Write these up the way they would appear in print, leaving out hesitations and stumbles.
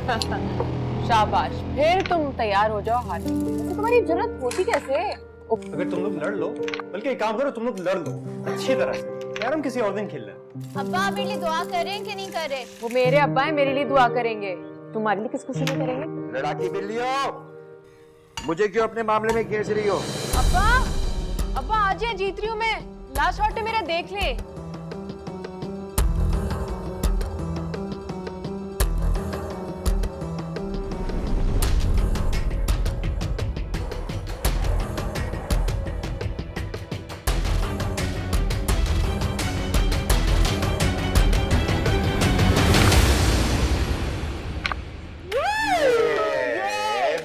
शाबाश, फिर तुम तैयार हो जाओ हाथी। तो तुम्हारी जरूरत होती कैसे? अगर तुम लोग लड़ लो, बल्कि एक काम करो, तुम लोग लड़ लो अच्छी तरह से यार, हम किसी और दिन खेल लें। अब्बा मेरे लिए दुआ करें कि नहीं करें? वो मेरे अब्बा है, मेरे लिए दुआ करेंगे। तुम्हारे लिए किस खुशी में करेंगे? लड़ाकी बिल्लियों, मुझे क्यों अपने मामले में घेर रही हो? अब्बा, अब्बा आज ये जीत रही हूँ मैं। लास्ट शॉट है मेरा, देख ले।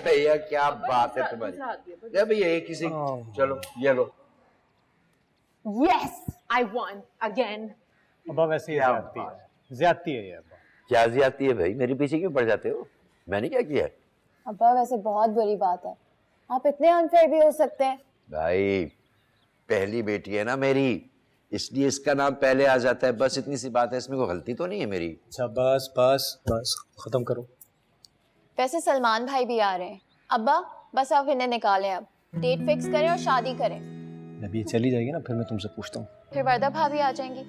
भैया क्या बात है तुम्हारी। या भैया एक किसी, चलो ये लो। Yes, I won again. अब्बा वैसे ही ज्यादती है ये अब्बा। क्या ज्यादती है भाई, मेरे पीछे क्यों पड़ जाते हो? मैंने क्या किया है? अब्बा वैसे बहुत बुरी बात है, आप इतने अनफेयर भी हो सकते हैं। भाई पहली बेटी है ना मेरी, इसलिए इसका नाम पहले आ जाता है, बस इतनी सी बात है, इसमें कोई गलती तो नहीं है मेरी। अच्छा बस बस बस खत्म करो। वैसे सलमान भाई भी आ रहे हैं। अब्बा बस आप इन्हें निकालें, अब डेट फिक्स करें और शादी करें। अभी चली जाएगी ना, फिर मैं तुमसे पूछता हूँ। फिर वर्दा भाभी आ जाएंगी,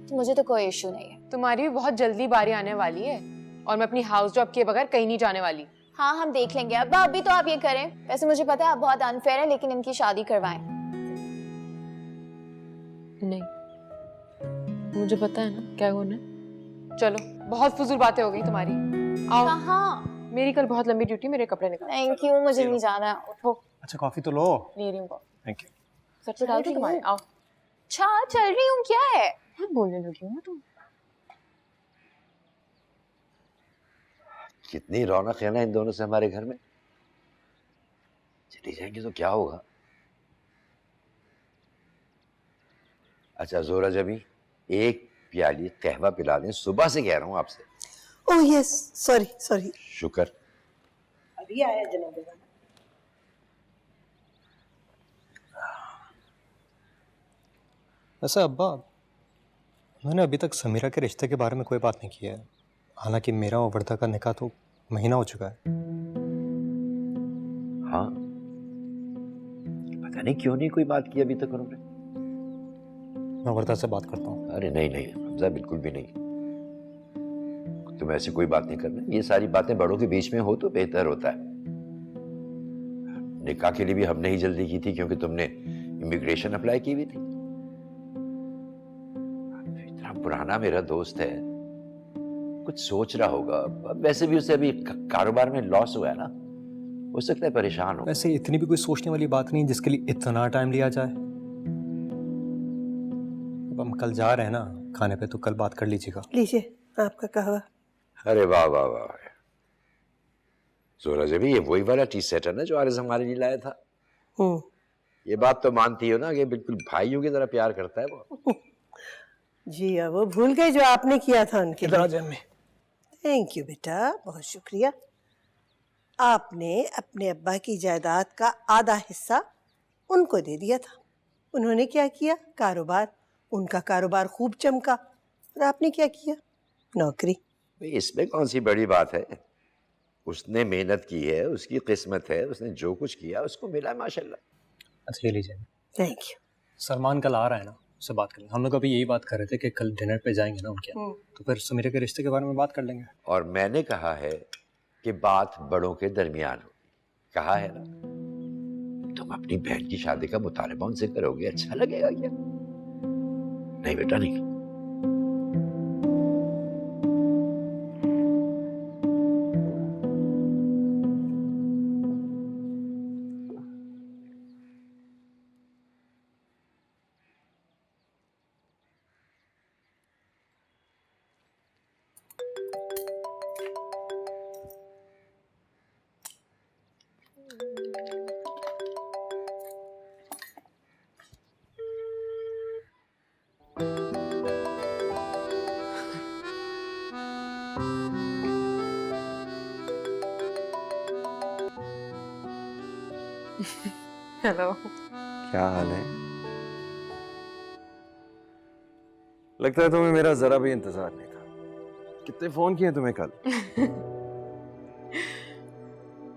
तो मुझे तो कोई इशू नहीं है। तुम्हारी भी बहुत जल्दी बारी आने वाली है और मैं अपनी हाउस जॉब के बगैर कहीं नहीं जाने वाली। हाँ हम देख लेंगे। अब्बा अभी तो आप ये करें। वैसे मुझे पता है आप बहुत अनफेयर हैं, लेकिन इनकी शादी करवाएं। नहीं, मुझे पता है ना क्या होना है। चलो, बहुत फजूल बातें हो गई तुम्हारी। आओ। कहाँ? मेरी कल बहुत लंबी ड्यूटी, मेरे कपड़े निकाल। थैंक यू, मुझे नहीं जाना। उठो। अच्छा कॉफी तो लो। ले रही हूँ। Thank you. सबसे डालती तुम्हारे। आओ। अच्छा चल रही हूँ, क्या है? बहुत बोलने लगी हूँ तुम। कितनी रौनक है ना इन दोनों से हमारे घर में। चली जाएंगे तो क्या होगा? अच्छा जोरा जबी, एक प्याली कहवा पिला दें, सुबह से कह रहा हूं आपसे। Oh yes, sorry sorry. शुक्र। अभी आया जनाब। वैसे अब्बा, मैंने अभी तक समीरा के रिश्ते के बारे में कोई बात नहीं की है। हालांकि मेरा और वर्दा का निकाह तो महीना हो चुका है। हाँ, पता नहीं क्यों नहीं कोई बात की अभी तक उन्होंने। मैं वर्दा से बात करता हूँ। अरे नहीं नहीं हमजा, बिल्कुल भी नहीं। तुम ऐसी कोई बात नहीं करना, ये सारी बातें बड़ों के बीच में हो तो बेहतर होता है। निकाह के लिए भी हमने ही जल्दी की थी क्योंकि तुमने इमिग्रेशन अप्लाई की हुई थी। इतना पुराना मेरा दोस्त है, कुछ सोच रहा होगा। वैसे भी उसे अभी कारोबार में लॉस हुआ है ना, हो सकता है परेशान हो। वैसे इतनी भी कोई सोचने वाली बात नहीं जिसके लिए इतना टाइम लिया जाए। अब हम कल जा रहे हैं ना खाने पे, तो कल बात कर लीजिएगा। लीजिए आपका कहवा। अरे वाह वाह वाह, जोरा जबी ये वही वाला टी सेट है ना जो आरिज़ हमारे लिए लाया था। ये बात तो मानती हो ना कि बिल्कुल भाइयों की तरह प्यार करता है वो। जी अब वो भूल गए जो आपने किया था उनके लिए। जम्मी। थैंक यू बेटा, बहुत शुक्रिया। आपने अपने अब्बा की जायदाद का आधा हिस्सा उनको दे दिया था। उन्होंने क्या किया? कारोबार। उनका कारोबार खूब चमका। और आपने क्या किया? नौकरी। भाई इसमें कौन सी बड़ी बात है? उसने मेहनत की है, उसकी किस्मत है, उसने जो कुछ किया उसको मिला माशाल्लाह। अच्छा ये लीजिए। Thank you. सलमान कल आ रहा है ना, उससे बात करेंगे। हम लोग अभी यही बात कर रहे थे कि कल डिनर पे जाएंगे ना उनके यहाँ, तो फिर समीरा के रिश्ते के बारे में बात कर लेंगे। और मैंने कहा है कि बात बड़ों के दरमियान हो, कहा है ना। तुम अपनी बहन की शादी का मुतालबा उनसे करोगे, अच्छा लगेगा क्या? नहीं बेटा नहीं। हेलो। क्या हाल है? लगता है तुम्हें मेरा जरा भी इंतजार नहीं था। कितने फोन किए तुम्हें कल?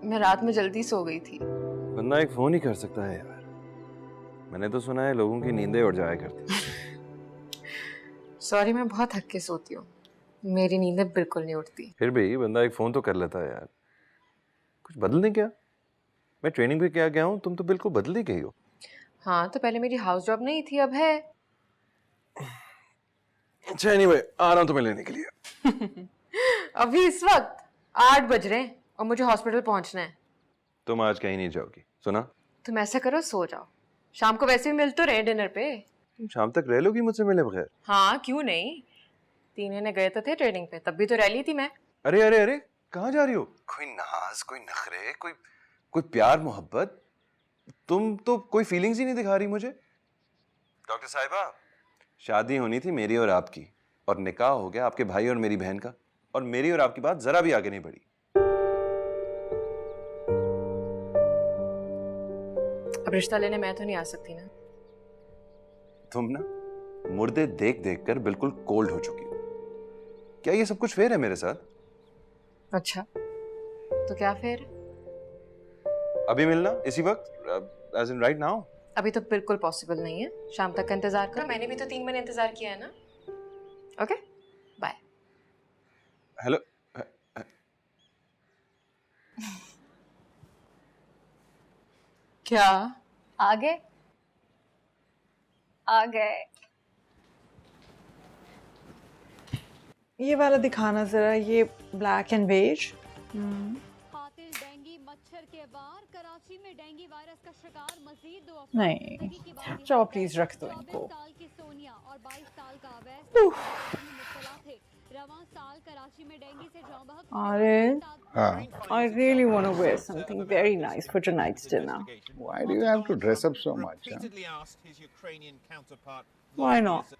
मैं रात में जल्दी सो गई थी। बंदा एक फोन ही कर सकता है यार। मैंने तो सुना है लोगों की नींदें उड़ जाया करती। सॉरी, मैं बहुत थक के सोती हूँ, मेरी नींदें बिल्कुल नहीं उठती। फिर भी बंदा एक फोन तो कर लेता है यार। कुछ बदल नहीं क्या? मैं ट्रेनिंग पे क्या गया हूँ, तुम तो बिल्कुल बदल ही गई हो। हाँ, तो पहले मेरी हाउस जॉब नहीं थी, अब है। अच्छा एनीवे, आ रहा हूँ तुम्हें लेने के लिए। अभी इस वक्त 8 बज रहे हैं और मुझे हॉस्पिटल पहुंचना है। तुम आज कहीं नहीं जाओगी, सुना? तुम ऐसा करो, सो जाओ, शाम को वैसे भी मिल तो रहे डिनर पे। तुम शाम तक रह लोगी मुझसे मिले बगैर? हाँ, क्यों नहीं। 3 महीने गए तो थे ट्रेनिंग पे, तब भी तो रह ली थी मैं। अरे अरे अरे, कहाँ जा रही हो? कोई नाज, कोई नखरे, कोई प्यार मोहब्बत। तुम तो कोई फीलिंग्स ही नहीं दिखा रही मुझे। डॉक्टर साहिबा, शादी होनी थी मेरी और आपकी, और निकाह हो गया आपके भाई और मेरी बहन का, और मेरी और आपकी बात जरा भी आगे नहीं बढ़ी। अब रिश्ता लेने मैं तो नहीं आ सकती ना। तुम ना मुर्दे देख देख कर बिल्कुल कोल्ड हो चुकी हो। क्या ये सब कुछ फेयर है मेरे साथ? अच्छा, तो क्या फिर? अभी मिलना इसी वक्त, एज इन राइट नाउ? अभी तो बिल्कुल पॉसिबल नहीं है, शाम तक का इंतजार कर। मैंने भी तो 3 महीने इंतजार किया है ना। Okay, bye. हेलो। क्या? आ गए? आ गए। ये वाला दिखाना जरा, ये ब्लैक एंड बेज। कातिल डेंगू मच्छर के वार, कराची में डेंगू वायरस का शिकार मजीद 2 अफराद। नहीं, चलो प्लीज रख दो इनको। 24 साल की सोनिया और 22 साल का अवैस में मुब्तला थे। रवां साल कराची में डेंगू से जाँ बहक Arif, I really want to wear something very nice for tonight's dinner. Why do you have to dress up so much? Huh? Repeatedly asked his Ukrainian counterpart. Why not?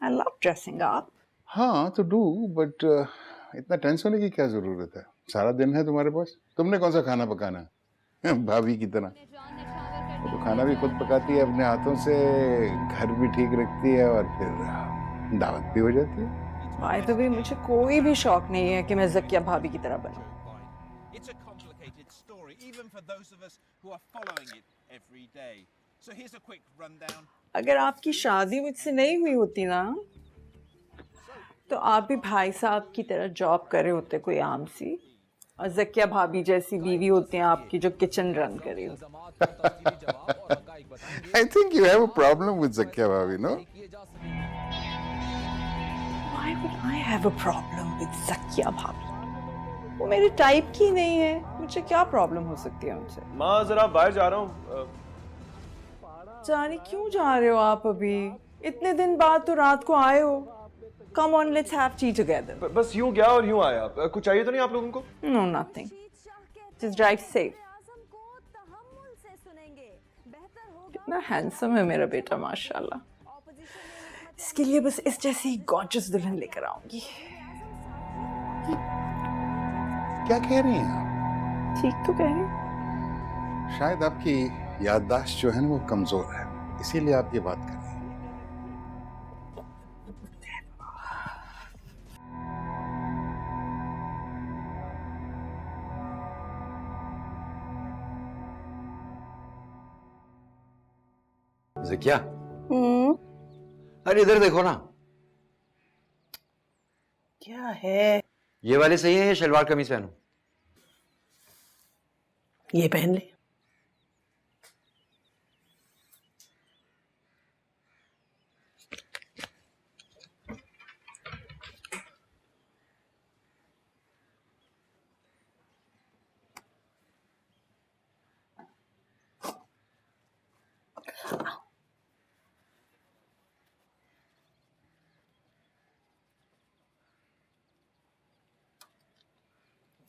I love dressing up. हाँ तो do, but इतना tense होने की क्या जरूरत है? सारा दिन है तुम्हारे पास। तुमने कौन सा खाना पकाना है? भाभी की तरह। वो तो खाना भी खुद पकाती है अपने हाथों से, घर भी ठीक रखती है, और फिर दावत भी हो जाती है। By the way, मुझे कोई भी शौक नहीं है कि मैं ज़किया भाभी की तरह बनूं। It's a complicated story, even for those of us who are following it every day. So here's a quick rundown. अगर आपकी शादी मुझसे नहीं हुई होती ना, तो आप भी भाई साहब की तरह जॉब कर रहे होते कोई आम सी, और ज़किया भाभी जैसी बीवी होती हैं आपकी जो किचन रन कर रही हो। I think you have a problem with Zakia भाभी, no? Why would I have a problem with Zakia भाभी? वो मेरे टाइप की नहीं है, मुझे क्या प्रॉब्लम हो सकती है उनसे? माँ जरा बाहर जा रहा हूँ। जाने क्यों जा रहे हो आप अभी? इतने दिन बाद तो रात को आए हो। Come on, let's have tea together. बस यूं गया और यूं आया। कुछ चाहिए तो नहीं आप लोगों को? No, nothing. Just drive safe. कितना हैंडसम है मेरा बेटा, माशाल्लाह। इसके लिए बस इस जैसी गॉर्जियस दुल्हन लेकर आऊंगी। क्या कह रही हैं आप? ठीक तो कह रही हूँ। शायद आपकी याददाश्त जो है ना वो कमजोर है, इसीलिए आप ये बात कर रही हैं। ज़किया, अरे इधर देखो ना। क्या है? ये वाले सही है, ये शलवार कमीज पहनो। ये पहन ले।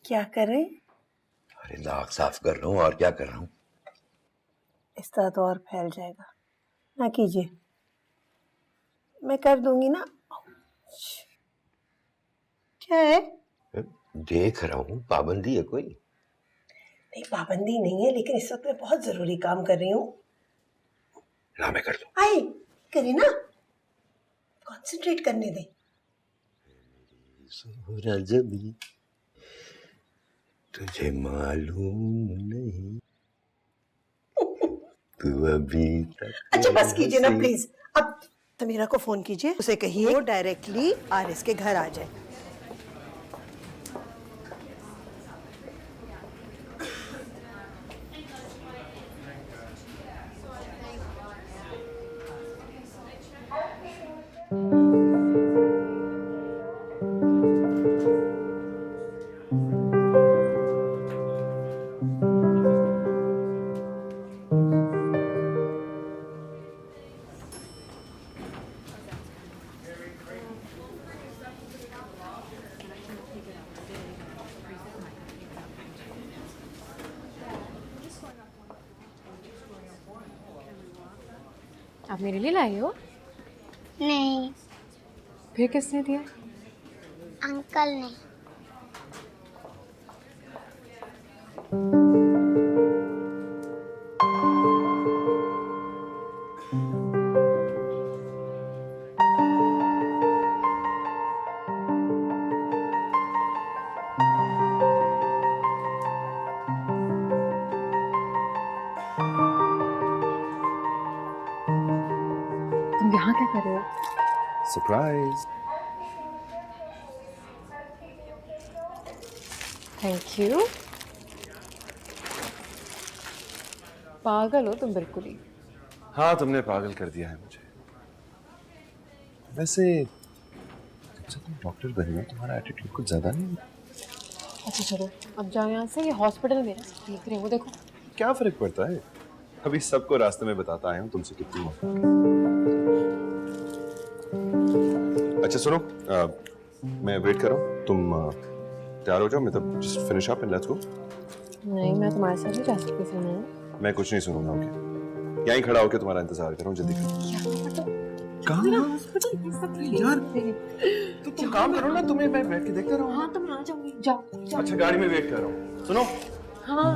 क्या करें? अरे नाक साफ कर रहा हूँ, और क्या कर रहा हूँ। इस तरह तो और फैल जाएगा, ना कीजिए, मैं कर दूंगी ना। क्या है? देख रहा हूँ, पाबंदी है कोई? नहीं, पाबंदी नहीं है, लेकिन इस वक्त मैं बहुत जरूरी काम कर रही हूँ। ना मैं कर दूँ। आई करे ना, कंसंट्रेट करने दे। तुझे मालूम नहीं तू अभी तक अच्छा बस कीजिए ना प्लीज। अब समीरा को फोन कीजिए, उसे कहिए वो डायरेक्टली आरिस के घर आ जाए। आप मेरे लिए लाई हो? नहीं, फिर किसने दिया? अंकल ने। तुम यहाँ क्या कर रहे हो? सरप्राइज। Thank you. पागल हो तुम बिल्कुल ही। हाँ तुमने पागल कर दिया है मुझे। वैसे जब से तुम डॉक्टर बनी हो तुम्हारा एटीट्यूड कुछ ज्यादा नहीं? अच्छा चलो अब जाओ यहाँ से, ये हॉस्पिटल में देख रहे हो, वो देखो। क्या फर्क पड़ता है, अभी सबको रास्ते में बताता आया हूँ तुमसे कितनी मोहब्बत। अच्छा सुनो, मैं वेट कर रहा हूँ, तुम तैयार हो जाओ, मतलब just finish up and let's go. नहीं मैं तुम्हारे साथ नहीं जा सकती सुनो। मैं कुछ नहीं सुनूंगा, ओके? यहीं खड़ा होकर तुम्हारा इंतजार कर रहा हूँ, जल्दी करो। कहाँ यार, तुम काम करो ना, तुम्हें मैं बैठ के देखता रहूँ। हाँ तुम आ जाओगी, जाओ। अच्छा गाड़ी में वेट कर रहा हूँ, सुनो। हाँ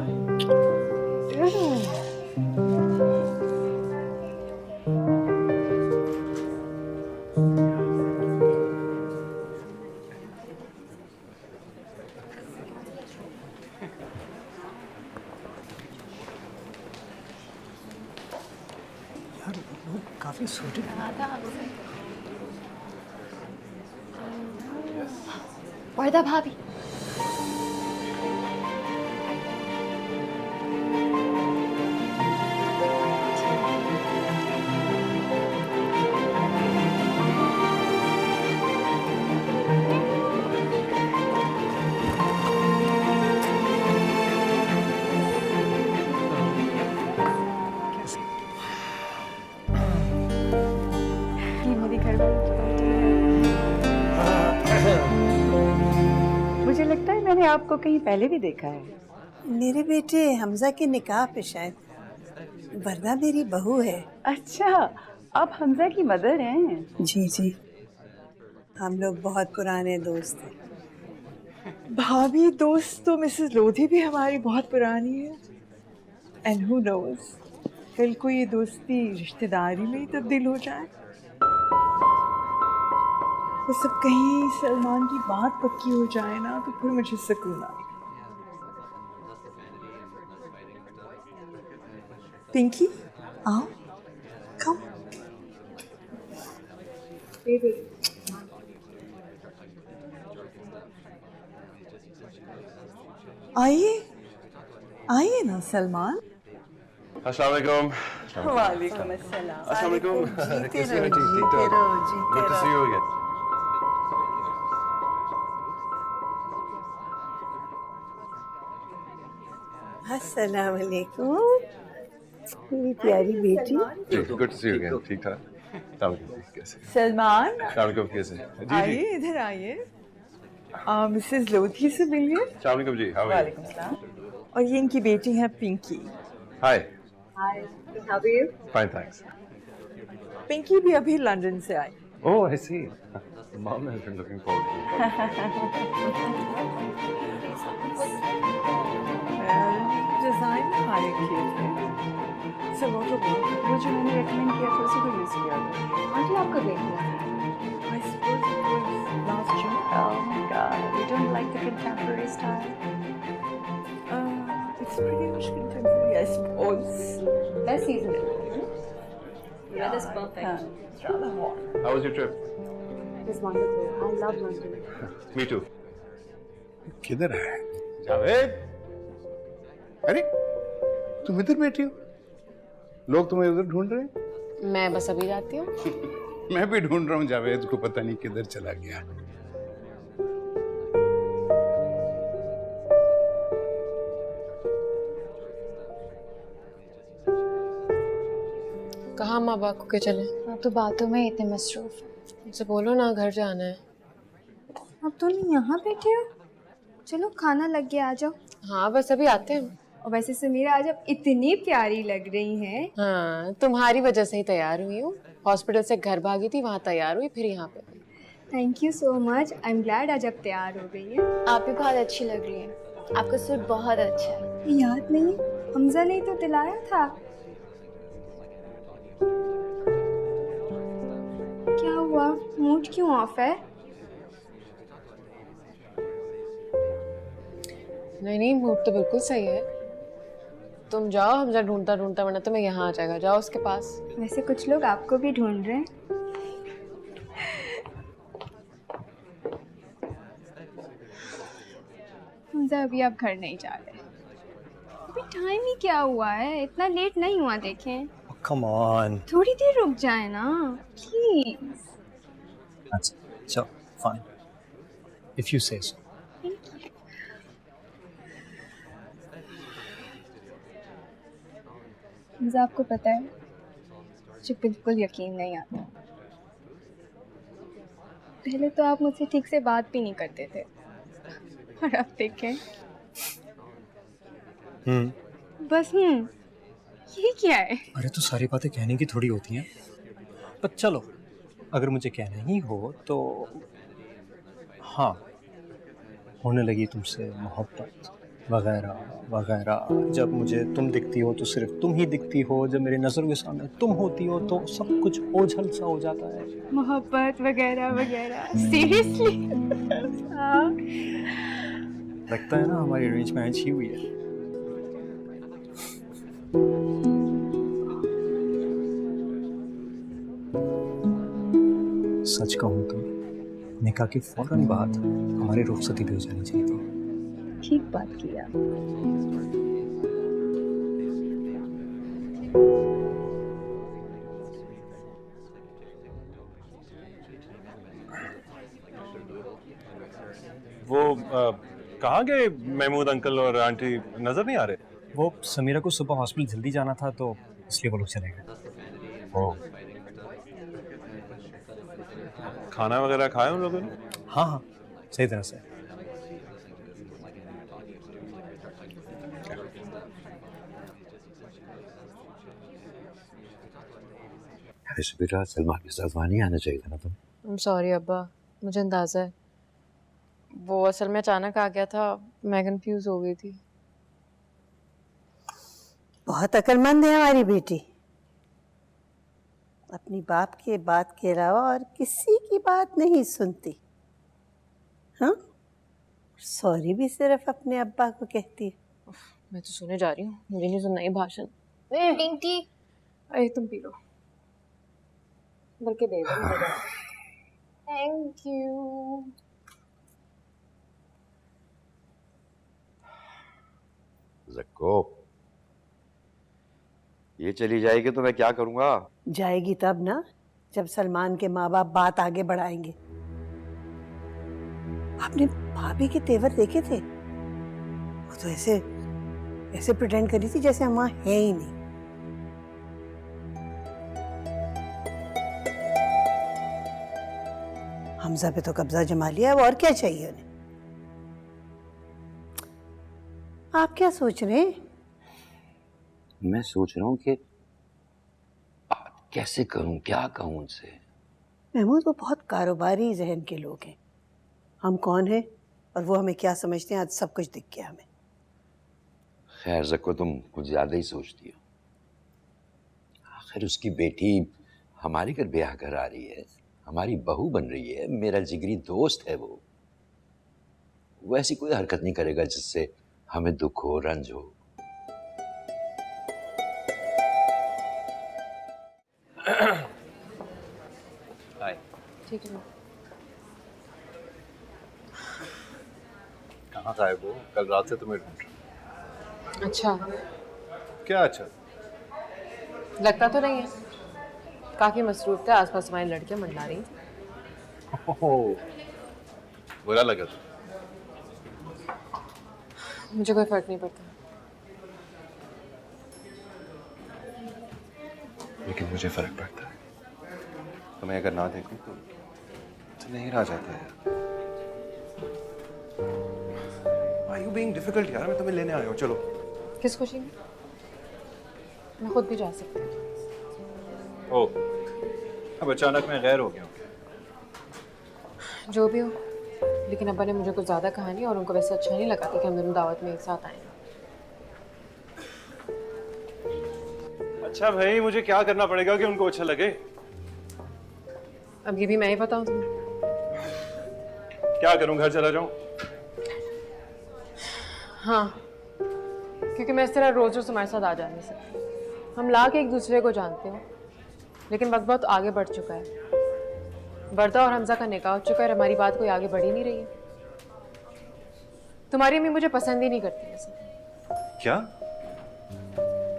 काफी सूटेड वर्दा भाभी। मुझे लगता है मैंने आपको कहीं पहले भी देखा है। मेरे बेटे हमजा के निकाह पे शायद, वरना मेरी बहू है। अच्छा, आप हमजा की मदर हैं? जी जी, हम लोग बहुत पुराने दोस्त हैं। भाभी दोस्त तो मिसेस लोधी भी हमारी बहुत पुरानी है। एंड हु नोज, कल को ये दोस्ती रिश्तेदारी में ही तब्दील हो जाए। वो सब कहीं सलमान की बात पक्की हो जाए ना, तो फिर मुझे सुकून आए। पिंकी आओ, कम। आइए आइए ना सलमान। अस्सलाम वालेकुम। वालेकुम अस्सलाम। अस्सलाम वालेकुम। जीते कैसे हो रहो, ठीक जीते ठाक? रहो, जीते गुड टू सी रहो। You again. अस्सलाम वालेकुम, मेरी प्यारी बेटी। Good to see you again, ठीक ठाक? अस्सलाम वालेकुम, कैसे? सलमान अस्सलाम वालेकुम, कैसे? जी जी। आइए, इधर आइए। मिसेस लोधी से मिलिए। अस्सलाम वालेकुम जी, हाउ आर यू? वालेकुम सलाम। और ये इनकी बेटी है Pinky. Hi. Hi, how are you? Fine thanks. Pinky भी अभी लंदन से आई। Oh, I see. Mom has been looking forward to it. Design hire किए थे। सब वो जो मैंने रेकमेंड किया था उसी को यूज किया था। आंटी आपका देख लिया। I suppose it was last June. Oh my God, you don't like the contemporary style? best season. Weather's perfect. It's rather hot. How was your trip? It was wonderful. I love London. Me too. किधर है? जावेद, अरे तुम इधर बैठी हो? लोग तुम्हें उधर ढूंढ रहे हैं? मैं बस अभी जाती हूँ। मैं भी ढूंढ रहा हूँ जावेद को, पता नहीं किधर चला गया। कहाँ माँ बाप को के चले? आप तो बातों में इतने मसरूफ। उनसे बोलो ना घर जाना है। अब तुम यहाँ बैठे हो? चलो खाना लग गया, आ जाओ। हाँ बस अभी आते हैं। और वैसे समीरा आज आप इतनी प्यारी लग रही हैं। हाँ तुम्हारी वजह से ही तैयार हुई हूँ। हॉस्पिटल से घर भागी थी, वहाँ तैयार हुई, फिर यहाँ पे। Thank you so much. I am glad आज आप तैयार हो गई हैं। आप भी बहुत अच्छी लग रही हैं। आपका सूट बहुत अच्छा है। याद नहीं? हमजा ने तो दिलाया था। क्या हुआ? मूड क्यों ऑफ है? नहीं मूड तो बिल्कुल सही है। तुम जाओ, हमजा ढूंढता ढूंढता, वरना तुम्हें यहाँ आ जाएगा। जाओ उसके पास। वैसे कुछ लोग आपको भी ढूंढ रहे हैं। हमजा अभी आप घर नहीं जा रहे। अभी टाइम ही क्या हुआ है, इतना लेट नहीं हुआ। देखें Come on. थोड़ी देर रुक जाए ना please. So fine. If you say so. Hamza आपको पता है मुझे बिल्कुल यकीन नहीं आता। पहले तो आप मुझसे ठीक से बात भी नहीं करते थे, और अब देखें। बस ये क्या है? अरे तो सारी बातें कहने की थोड़ी होती हैं। पर चलो, अगर मुझे कहना ही हो तो हाँ, होने लगी तुमसे मोहब्बत वगैरह वगैरह। जब मुझे तुम दिखती हो तो सिर्फ तुम ही दिखती हो, जब मेरी नज़रों के सामने तुम होती हो तो सब कुछ ओझल सा हो जाता है। मोहब्बत वगैरह वगैरह, सीरियसली? लगता है ना हमारी अरेंज मैरिज ही हुई है। सच कहूँ तो निकाह के फौरन बाद हमारी रुखसती भी हो जानी चाहिए थी। ठीक बात किया। वो कहाँ गए महमूद अंकल और आंटी? नजर नहीं आ रहे। वो समीरा को सुबह हॉस्पिटल जल्दी जाना था तो इसलिए वो लोग चले गए। ओह, खाना वगैरह खाया उन लोगों ने? हाँ हाँ, सही तरह से। ऐसे बेटा सलमान के साथ वहाँ नहीं आना चाहिए था ना तुम। I'm sorry अब्बा, मुझे अंदाजा है। वो असल में अचानक आ गया था, मैं कंफ्यूज हो गई थी। बहुत अक्लमंद है हमारी बेटी। अपनी बाप के बात के अलावा और किसी की बात नहीं सुनती। हाँ, सॉरी भी सिर्फ अपने अब्बा को कहती है। मैं तो सुने जा रही हूँ, मुझे नहीं सुनना ये भाषण। पिंकी, अरे तुम पी लो, बल्कि दे दो। Thank you. ज़क्को, ये चली जाएगी तो मैं क्या करूँगा? जाएगी तब ना जब सलमान के माँ बाप बात आगे बढ़ाएंगे। आपने भाभी के तेवर देखे थे? वो तो ऐसे ऐसे प्रिटेंड करी थी जैसे हम वहाँ है ही नहीं। हमजा पे तो कब्जा जमा लिया, अब और क्या चाहिए उन्हें? आप क्या सोच रहे हैं? मैं सोच रहा हूँ कि कैसे करूँ, क्या कहूँ उनसे। महमूद, वो बहुत कारोबारी जहन के लोग हैं। हम कौन हैं और वो हमें क्या समझते हैं, आज सब कुछ दिख गया हमें। खैर ज़क्को, तुम कुछ ज़्यादा ही सोचती हो। आखिर उसकी बेटी हमारे घर ब्याह कर आ रही है, हमारी बहू बन रही है, मेरा जिगरी दोस्त है वो ऐसी कोई हरकत नहीं करेगा जिससे हमें दुख हो, रंज हो। हाय। ठीक है। कहाँ गायब हो? कल रात से तुम्हें ढूंढ रहा अच्छा, हूँ। क्या अच्छा? लगता तो नहीं है। काफी मसरूफ थे, आसपास तुम्हारी लड़कियां मंडरा रही थी। ओह, बुरा लगा तो। मुझे कोई फर्क नहीं पड़ता। लेकिन मुझे फर्क पड़ता है। तुम्हें अगर ना देखूं तो नहीं रहा जाता है। Why you being difficult यार? मैं तुम्हें लेने आया हूँ, चलो। किस खुशी में? मैं खुद भी जा सकती हूँ। ओह, अब अचानक मैं गैर हो गया हूँ। जो भी हो, लेकिन अब्बा ने मुझे कुछ ज़्यादा कहा नहीं और उनको वैसे अच्छा नहीं लगा था कि हम दोनों दावत में एक साथ आए। अच्छा भाई, मुझे क्या करना पड़ेगा कि उनको अच्छा लगे? अब ये भी मैं ही बताऊँ तुम्हें? क्या करूं, घर चला जाऊं? हाँ, क्योंकि मैं इस तरह रोज रोज तुम्हारे साथ आ जा नहीं सकती। हम लाख एक दूसरे को जानते हो, लेकिन वक्त बहुत आगे बढ़ चुका है। वर्दा और हमजा का निकाह हो चुका है और हमारी बात कोई आगे बढ़ ही नहीं रही है। तुम्हारी अम्मी मुझे पसंद ही नहीं करती वैसे। क्या?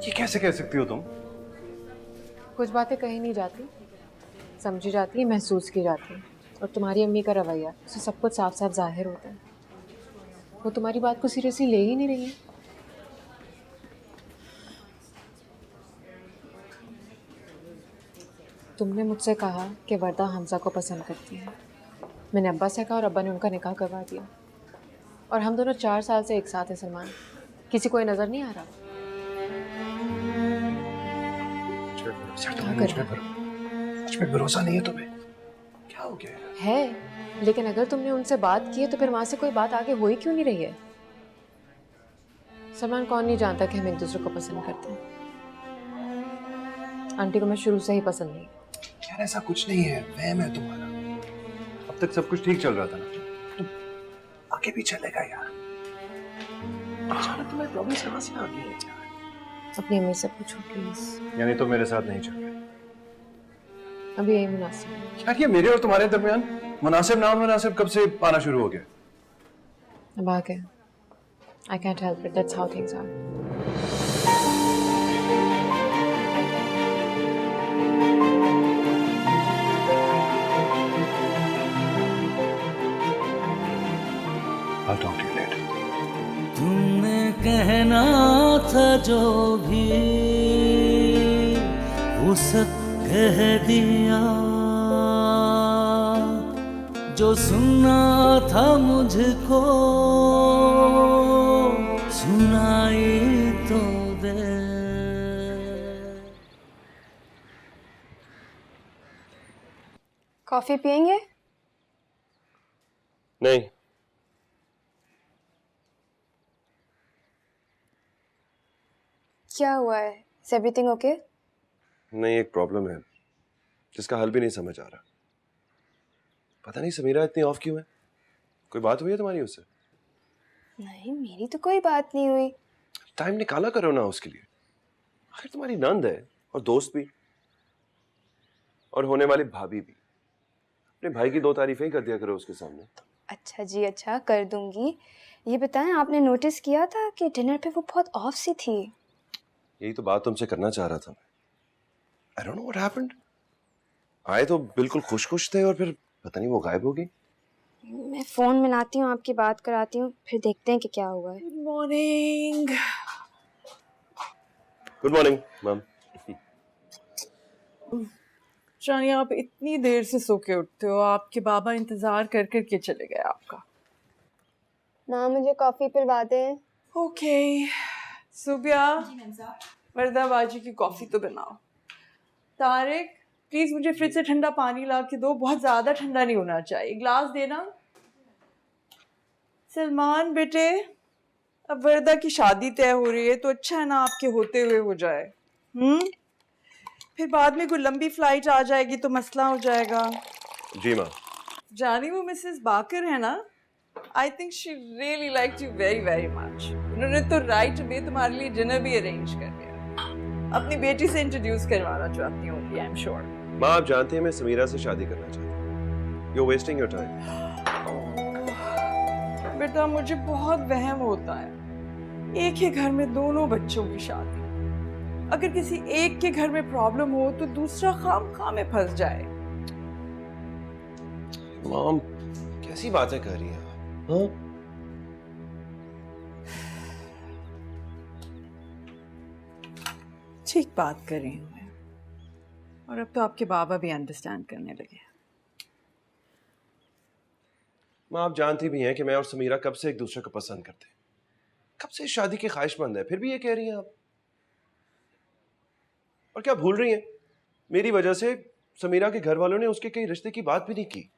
ये कैसे कह सकती हो तुम? कुछ बातें कही नहीं जाती, समझी जाती, महसूस की जाती है। और तुम्हारी अम्मी का रवैया, उससे सब कुछ साफ साफ जाहिर होता है। वो तुम्हारी बात को सीरियसली ले ही नहीं रही है। तुमने मुझसे कहा कि वर्दा हमजा को पसंद करती है। मैंने अब्बा से कहा और अब्बा ने उनका निकाह करवा दिया। और हम दोनों 4 साल से एक साथ हैं सलमान। किसी को ये नजर नहीं आ रहा? मुझ पे भरोसा नहीं है तुम्हें? क्या हो गया है, लेकिन अगर तुमने उनसे बात की है तो फिर वहां से कोई बात आगे हो ही क्यों नहीं रही है? सलमान, कौन नहीं जानता कि हम एक दूसरे को पसंद करते हैं। आंटी को मैं शुरू से ही पसंद नहीं। यार ऐसा कुछ नहीं है, वहम है तुम्हारा। अब तक सब कुछ ठीक चल रहा था ना, तो आगे भी चलेगा यार। अचानक तुम्हारी प्रॉब्लम कहाँ से आ गई है यार? अपनी अम्मी से पूछो प्लीज। यानी तो मेरे साथ नहीं चल रहे? अभी यही मुनासिब है। यार ये मेरे और तुम्हारे दरमियान मुनासिब ना मुनासिब कब से आना शुरू हो गया? अब आ गया। I can't help it. That's how things are. I'll talk to you later. तुमने कहना था जो भी वो सब कह दिया, जो सुनना था मुझको सुनाई तो दे। कॉफी पियेंगे? नहीं। क्या हुआ है? Is everything okay? नहीं, एक प्रॉब्लम है जिसका हल भी नहीं समझ आ रहा। पता नहीं समीरा इतनी ऑफ क्यों है? कोई बात हुई है तुम्हारी उससे? नहीं, मेरी तो कोई बात नहीं हुई। टाइम निकाला करो ना उसके लिए। आखिर तुम्हारी नंद है और दोस्त भी और होने वाली भाभी भी। अपने भाई की 2 तारीफें ही कर दिया करो उसके सामने। अच्छा जी, अच्छा कर दूंगी। ये बताएं, आपने नोटिस किया था कि डिनर पे वो बहुत ऑफ सी थी? यही तो बात तुमसे करना चाह रहा था मैं। I don't know what happened. आए तो बिल्कुल खुश थे और फिर पता नहीं वो गायब हो गई। मैं फोन मिलाती हूँ, आपकी बात कराती हूँ, फिर देखते हैं कि क्या हुआ है। Good morning. Good morning ma'am. जानी, आप इतनी देर से सो के उठते हो, आपके बाबा इंतजार कर कर के चले गए आपका। माँ, मुझे कॉफी पिलवा दें। ओके सुबिया, वर्दा बाजी की कॉफी तो बनाओ। तारिक, प्लीज मुझे फ्रिज से ठंडा पानी ला के दो, बहुत ज्यादा ठंडा नहीं होना चाहिए। ग्लास देना। सलमान बेटे, अब वर्दा की शादी तय हो रही है तो अच्छा है ना आपके होते हुए हो जाए। फिर बाद में कोई लंबी फ्लाइट आ जाएगी तो मसला हो जाएगा। जी माँ। जानी, वो मिसेस बाकर है ना, I think she really liked you very very much. उन्होंने तो राइट में तुम्हारे लिए डिनर भी अरेंज कर दिया। अपनी बेटी से इंट्रोड्यूस करवाना चाहती हूँ, आई एम श्योर। माँ आप जानते हैं मैं समीरा से शादी करना चाहता हूँ। You're wasting your time. बेटा मुझे बहुत वहम होता है, एक ही घर में दोनों बच्चों की शादी, अगर किसी एक के घर में प्रॉब्लम हो तो दूसरा खाम में फंस जाए। मॉम कैसी बातें कर रही हैं आप? हाँ? ठीक बात कर रही हूँ मैं, और अब तो आपके बाबा भी अंडरस्टैंड करने लगे। माँ आप जानती भी हैं कि मैं और समीरा कब से एक दूसरे को पसंद करते हैं, कब से शादी के ख्वाहिशमंद है, फिर भी ये कह रही हैं आप। और क्या भूल रही हैं, मेरी वजह से समीरा के घर वालों ने उसके कई रिश्ते की बात भी नहीं की,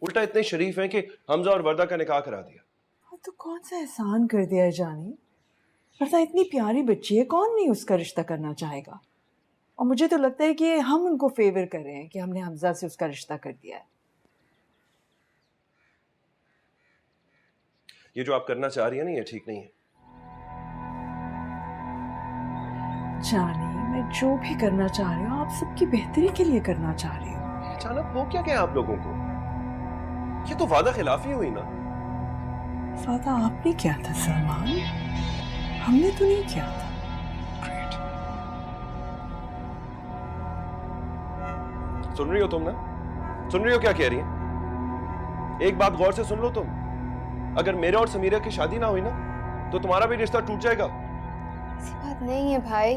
उल्टा इतने शरीफ हैं कि हमजा और वर्दा का निकाह करा दिया। तो कौन सा एहसान कर दिया है जानी, वर्दा इतनी प्यारी बच्ची है, कौन नहीं उसका रिश्ता करना चाहेगा। और मुझे तो लगता है कि हम उनको फेवर कर रहे हैं कि हमने हमजा से उसका रिश्ता कर दिया है। ये जो आप करना चाह रही है ना, ये ठीक नहीं है। जानी मैं जो भी करना चाह रही हूँ आप सबकी बेहतरी के लिए करना चाह रही हूँ। अचानक हो क्या गया आप लोगों को? ये तो वादा खिलाफी हुई ना। वादा आपने किया था सलमान, हमने तो नहीं किया था। सुन रही हो तुम ना? सुन रही हो क्या कह रही है? एक बात गौर से सुन लो तुम, अगर मेरे और समीरा की शादी ना हुई ना तो तुम्हारा भी रिश्ता टूट जाएगा। ऐसी बात नहीं है भाई,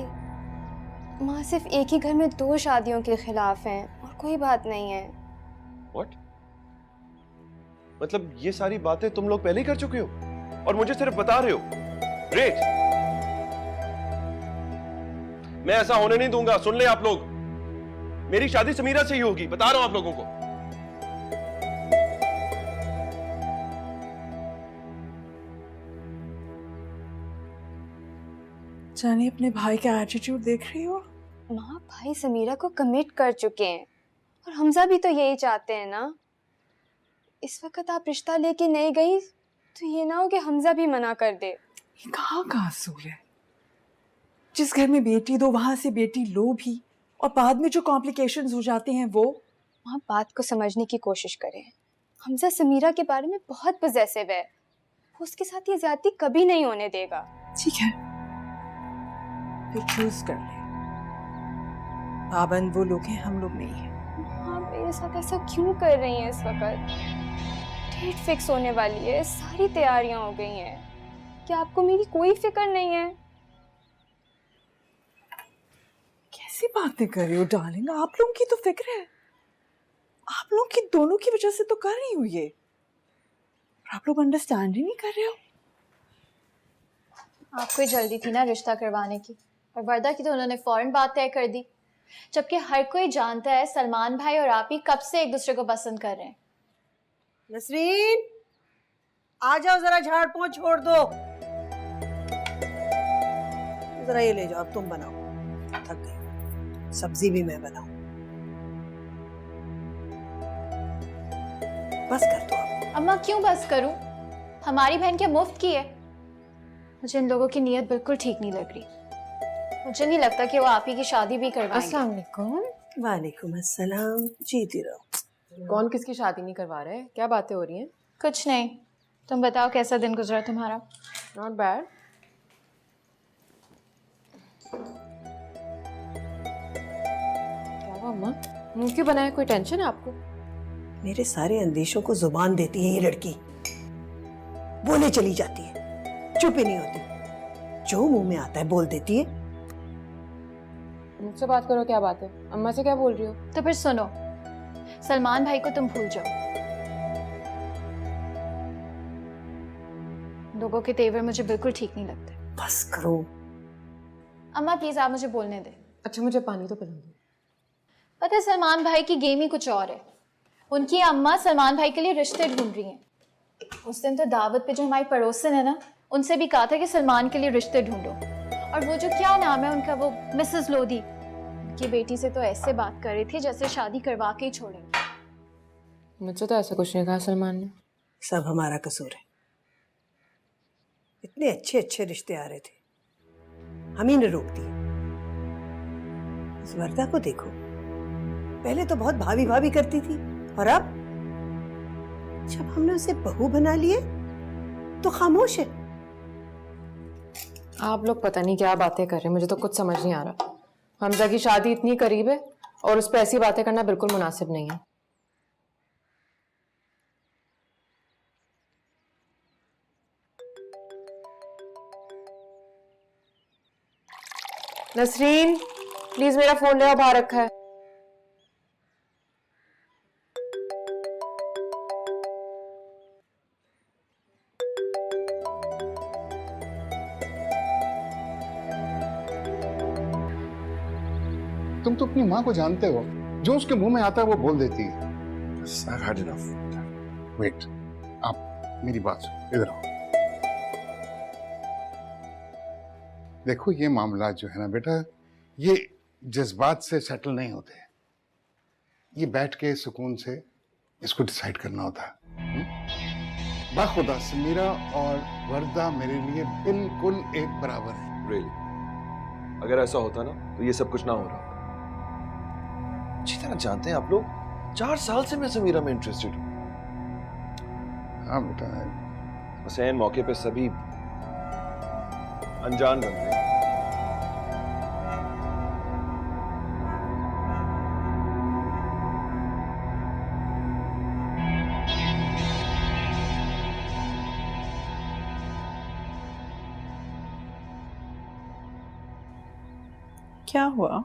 माँ सिर्फ एक ही घर में 2 शादियों के खिलाफ हैं और कोई बात नहीं है। What? मतलब ये सारी बातें तुम लोग पहले ही कर चुके हो और मुझे सिर्फ बता रहे हो? ग्रेट, मैं ऐसा होने नहीं दूंगा। सुन ले आप लोग, मेरी शादी समीरा से ही होगी, बता रहा हूं आप लोगों को। जानी अपने भाई का एटीट्यूड देख रही हो? माँ भाई समीरा को कमिट कर चुके हैं और हमजा भी तो यही चाहते हैं ना। इस वक्त आप रिश्ता लेके नहीं गई तो ये ना हो कि हमजा भी मना कर दे। ये कहाँ का असूल है? जिस घर में बेटी दो वहां से बेटी लो भी, और बाद में जो कॉम्प्लिकेशंस हो जाते हैं वो। माँ बात को समझने की कोशिश करें, हमजा समीरा के बारे में बहुत पॉसेसिव है, वो उसके साथ ये ज्यादती कभी नहीं होने देगा। ठीक है, फिर चूज कर ले, पाबंद वो लोग हैं, हम लोग नहीं हैं। हाँ मेरे साथ ऐसा क्यों कर रही हैं? इस वक्त डेट फिक्स होने वाली है, सारी तैयारियां हो गई हैं, क्या आपको मेरी कोई फिक्र नहीं है? कैसी बातें कर रही हो डार्लिंग, आप लोगों की तो फिक्र है, आप लोग की दोनों की वजह से तो कर रही हूँ ये, आप लोग अंडरस्टैंड ही नहीं कर रहे हो। आपको ही जल्दी थी ना रिश्ता करवाने की, और वर्दा की तो उन्होंने फौरन बात तय कर दी, जबकि हर कोई जानता है सलमान भाई और आप ही कब से एक दूसरे को पसंद कर रहे हैं। नसरीन आ जाओ, जरा झाड़ पोंछ छोड़ दो, जरा ये ले जाओ, अब तुम बनाओ, थक गई, सब्जी भी मैं बनाऊं, बस कर दो अब। अम्मा क्यों बस करूं, हमारी बहन क्या मुफ्त की है? मुझे इन लोगों की नीयत बिल्कुल ठीक नहीं लग रही, मुझे नहीं लगता कि वो आप ही की शादी भी करवाएंगे। अस्सलाम वालेकुम। वालेकुम अस्सलाम, जीती रहो। कौन किसकी शादी नहीं करवा रहे हैं? क्या बातें हो रही हैं? कुछ नहीं, तुम बताओ कैसा दिन गुजरा तुम्हारा? Not bad. क्या हुआ अम्मा, मुंह क्यों बनाया? कोई टेंशन है आपको? मेरे सारे अंदेशों को जुबान देती है ये लड़की, बोले चली जाती है, चुप ही नहीं होती, जो मुंह में आता है बोल देती है। मुझसे बात करो, क्या बात है? अम्मा से क्या बोल रही हो? तो फिर सुनो, सलमान भाई को तुम भूल जाओ, लोगों के तेवर मुझे बिल्कुल ठीक नहीं लगते। बस करो अम्मा प्लीज आप मुझे बोलने दे। अच्छा मुझे पानी तो पिला दो। पता है सलमान भाई की गेम ही कुछ और है, उनकी अम्मा सलमान भाई के लिए रिश्ते ढूंढ रही हैं। उस दिन तो दावत पे जो हमारी पड़ोसन है ना, उनसे भी कहा था कि सलमान के लिए रिश्ते ढूंढो, और वो जो क्या नाम है उनका, वो मिसेस लोधी, उनकी बेटी से तो ऐसे बात कर रही थी जैसे शादी करवा के ही छोड़ेंगे। मुझसे तो ऐसा कुछ नहीं कहा सलमान ने। सब हमारा कसूर है, इतने अच्छे अच्छे रिश्ते आ रहे थे, हम ही ने रोक दिए। इस वर्दा को देखो, पहले तो बहुत भाभी भाभी करती थी, और अब जब हमने उसे बहू बना लिए तो खामोश है। आप लोग पता नहीं क्या बातें कर रहे हैं, मुझे तो कुछ समझ नहीं आ रहा। हमजा की शादी इतनी करीब है और उस पर ऐसी बातें करना बिल्कुल मुनासिब नहीं है। नसरीन प्लीज मेरा फोन ले आओ, बाहर रखा है। तुम तो अपनी माँ को जानते हो, जो उसके मुंह में आता है वो बोल देती है। I've had enough. वेट, आप मेरी बात सुनो, इधर आओ। देखो ये मामला जो है ना बेटा, ये जज्बात से सेटल नहीं होते, ये बैठ के सुकून से इसको डिसाइड करना होता है। बाखुदा समीरा और वर्दा मेरे लिए बिल्कुल एक बराबर है। Really? अगर ऐसा होता ना तो ये सब कुछ ना हो रहा। अच्छी तरह जानते हैं आप लोग, 4 साल से मैं समीरा में इंटरेस्टेड हूँ। हाँ बेटा, बस ऐन मौके पे सभी अनजान बन गए। क्या हुआ?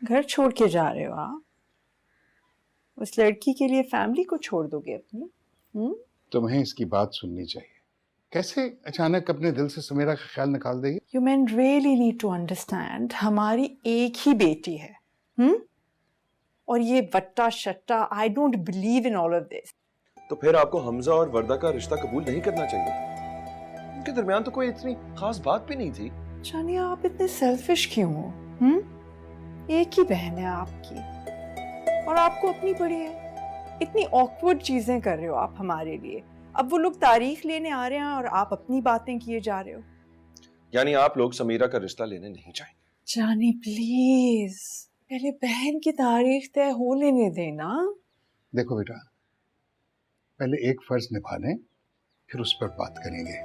घर छोड़ के जा रहे हो आप? उस लड़की के लिए फैमिली को छोड़ दोगे अपनी? तुम्हें इसकी बात सुननी चाहिए। कैसे अचानक अपने दिल से समीरा का ख्याल निकाल देगी? You men really need to understand, हमारी एक ही बेटी है, और ये वट्टा शट्टा, I don't believe in all of this. तो फिर आपको हमजा और वर्दा का रिश्ता कबूल नहीं करना चाहिए। उनके दरमियान तो कोई इतनी खास बात भी नहीं थी। जानिए आप इतने सेल्फिश क्यों हो? एक ही बहन है आपकी और आपको अपनी पड़ी है। इतनी ऑकवर्ड चीजें कर रहे हो आप हमारे लिए। अब वो लोग तारीख लेने आ रहे हैं और आप अपनी बातें किए जा रहे हो। यानी आप लोग समीरा का रिश्ता लेने नहीं चाहेंगे? जानी प्लीज, पहले बहन की तारीख तय हो लेने देना। देखो बेटा, पहले एक फर्ज निभा लें, फिर उस पर बात करेंगे।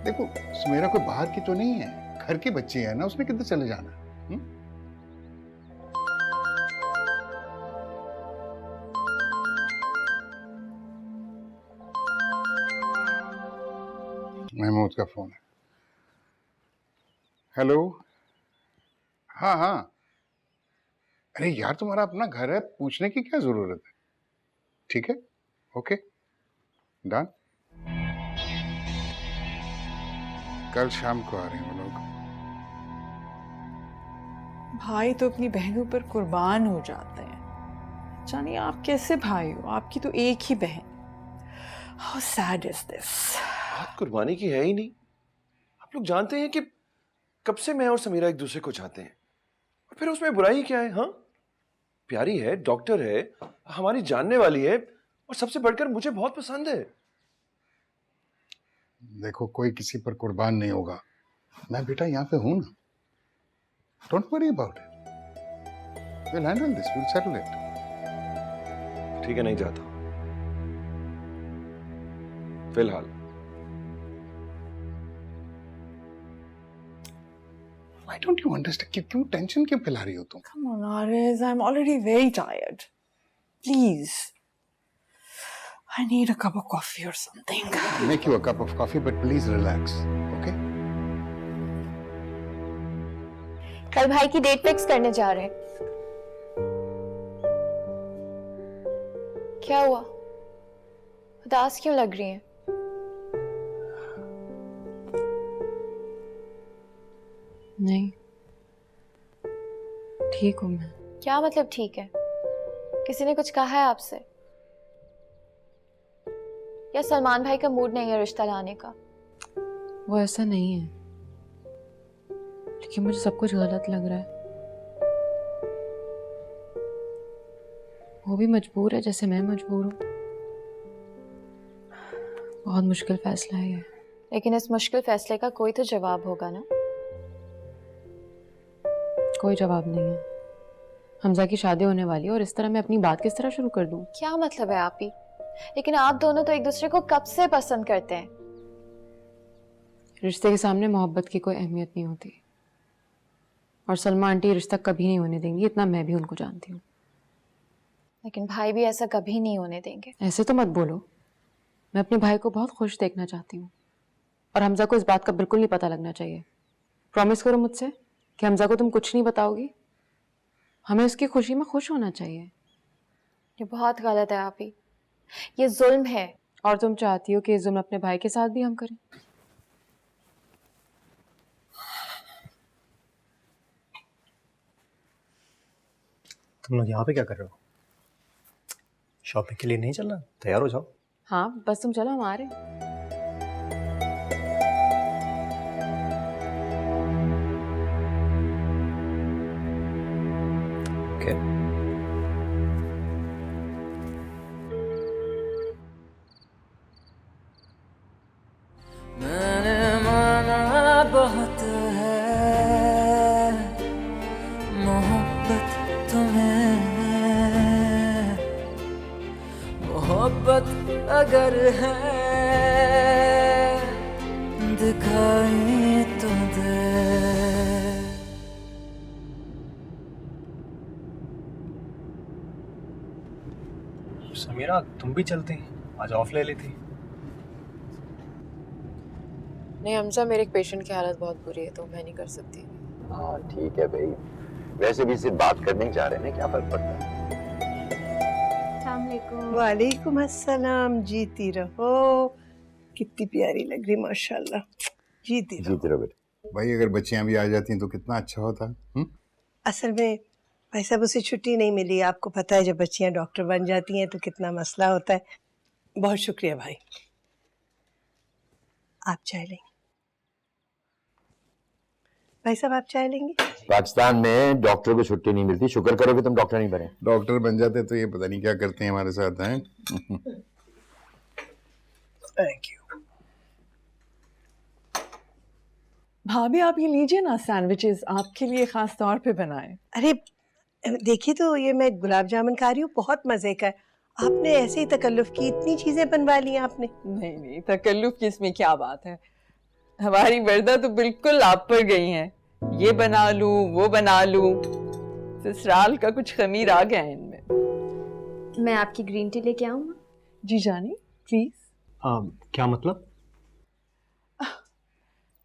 देखो समीरा कोई बाहर की तो नहीं है, घर की बच्ची है ना, उसने किधर चले जाना। महमूद का फोन है। हेलो, हाँ हाँ, अरे यार तुम्हारा अपना घर है, पूछने की क्या जरूरत है। ठीक है, ओके डन। कल शाम को आ रहे हैं वो लोग। भाई तो अपनी बहनों पर कुर्बान हो जाते हैं। जानिए आप कैसे भाई हो? आपकी तो एक ही बहन। How sad is this? बात कुर्बानी की है ही नहीं। आप लोग जानते हैं कि कब से मैं और समीरा एक दूसरे को चाहते हैं, और फिर उसमें बुराई क्या है? हाँ, प्यारी है, डॉक्टर है, हमारी जानने वाली है, और सबसे बढ़कर मुझे बहुत पसंद है। देखो कोई किसी पर कुर्बान नहीं होगा, मैं बेटा यहाँ पे हूं ना। Don't worry about it, will handle this, will settle it. ठीक है, नहीं जाता फिलहाल। Why don't you understand? क्यों टेंशन क्यों फैला रही हो तुम? Come on, Ariz, I'm already very tired. Please. I need a cup of coffee or something. I'll make you a cup of coffee, but please relax, okay? कल भाई की date fix करने जा रहे हैं। क्या हुआ? उदास क्यों लग रही हैं? नहीं, ठीक हूँ मैं। क्या मतलब ठीक है? किसी ने कुछ कहा है आपसे? या सलमान भाई का मूड नहीं है रिश्ता लाने का? वो ऐसा नहीं है, लेकिन मुझे सब कुछ गलत लग रहा है। वो भी मजबूर है जैसे मैं मजबूर हूँ। बहुत मुश्किल फैसला है ये। लेकिन इस मुश्किल फैसले का कोई तो जवाब होगा ना? कोई जवाब नहीं है। हमजा की शादी होने वाली है और इस तरह मैं अपनी बात किस तरह शुरू कर दूं? क्या मतलब है आप ही? लेकिन आप दोनों तो एक दूसरे को कब से पसंद करते हैं। रिश्ते के सामने मोहब्बत की कोई अहमियत नहीं होती, और सलमा आंटी ये रिश्ता कभी नहीं होने देंगी, इतना मैं भी उनको जानती हूँ। लेकिन भाई भी ऐसा कभी नहीं होने देंगे। ऐसे तो मत बोलो, मैं अपने भाई को बहुत खुश देखना चाहती हूँ, और हमजा को इस बात का बिल्कुल नहीं पता लगना चाहिए। प्रॉमिस करो मुझसे कि हमजा को तुम कुछ नहीं बताओगी। हमें उसकी खुशी में खुश होना चाहिए। ये बहुत गलत है आप ही, ये जुल्म है। और तुम चाहती हो कि ये जुल्म अपने भाई के साथ भी हम करें? तुम लोग यहाँ पे क्या कर रहे हो? शॉपिंग के लिए नहीं चलना? तैयार हो जाओ। हाँ बस तुम चलो, हम आ रहे हैं। Okay. मैंने माना बहुत है मोहब्बत तुम्हें, मोहब्बत अगर है दिखाई तो दे। समीरा तुम भी चलती, आज ऑफ ले लेती। नहीं हमजा, मेरे एक पेशेंट की हालत बहुत बुरी है तो मैं नहीं कर सकती। हाँ ठीक है भाई, वैसे भी सिर्फ बात करने जा रहे हैं ना, क्या फर्क पड़ता है। वालेकुम अस्सलाम। जीती रहो, कितनी प्यारी लग रही माशाल्लाह। जीती रहो। जीते रहो बेटा। भाई अगर बच्चियां भी आ जाती तो कितना अच्छा होता। असल में भाई साहब उसे छुट्टी नहीं मिली, आपको पता है जब बच्चियां डॉक्टर बन जाती हैं तो कितना मसला होता है। बहुत शुक्रिया भाई। आप चाय लेंगे? भाई साहब आप चाय लेंगे? पाकिस्तान में डॉक्टर को छुट्टी नहीं मिलती, शुक्र करो कि तुम डॉक्टर नहीं बने। डॉक्टर बन जाते तो ये पता नहीं क्या करते हैं हमारे साथ हैं। Thank you. भाभी आप ये लीजिए ना, सैंडविचेस आपके लिए खास तौर पे बनाए। अरे देखिए तो ये मैं गुलाब जामुन खा रही हूँ, बहुत मजे का है। आपने ऐसे ही तकल्लुफ की, इतनी चीजें बनवा ली आपने। नहीं नहीं, तकल्लुफ की इसमें क्या बात है। हमारी वर्दा तो बिल्कुल आप पर गई हैं, ये बना लूं वो बना लूं। ससुराल का कुछ खमीर आ गया है इनमें। मैं आपकी ग्रीन टी लेके आऊँ? जी जानी प्लीज। क्या मतलब?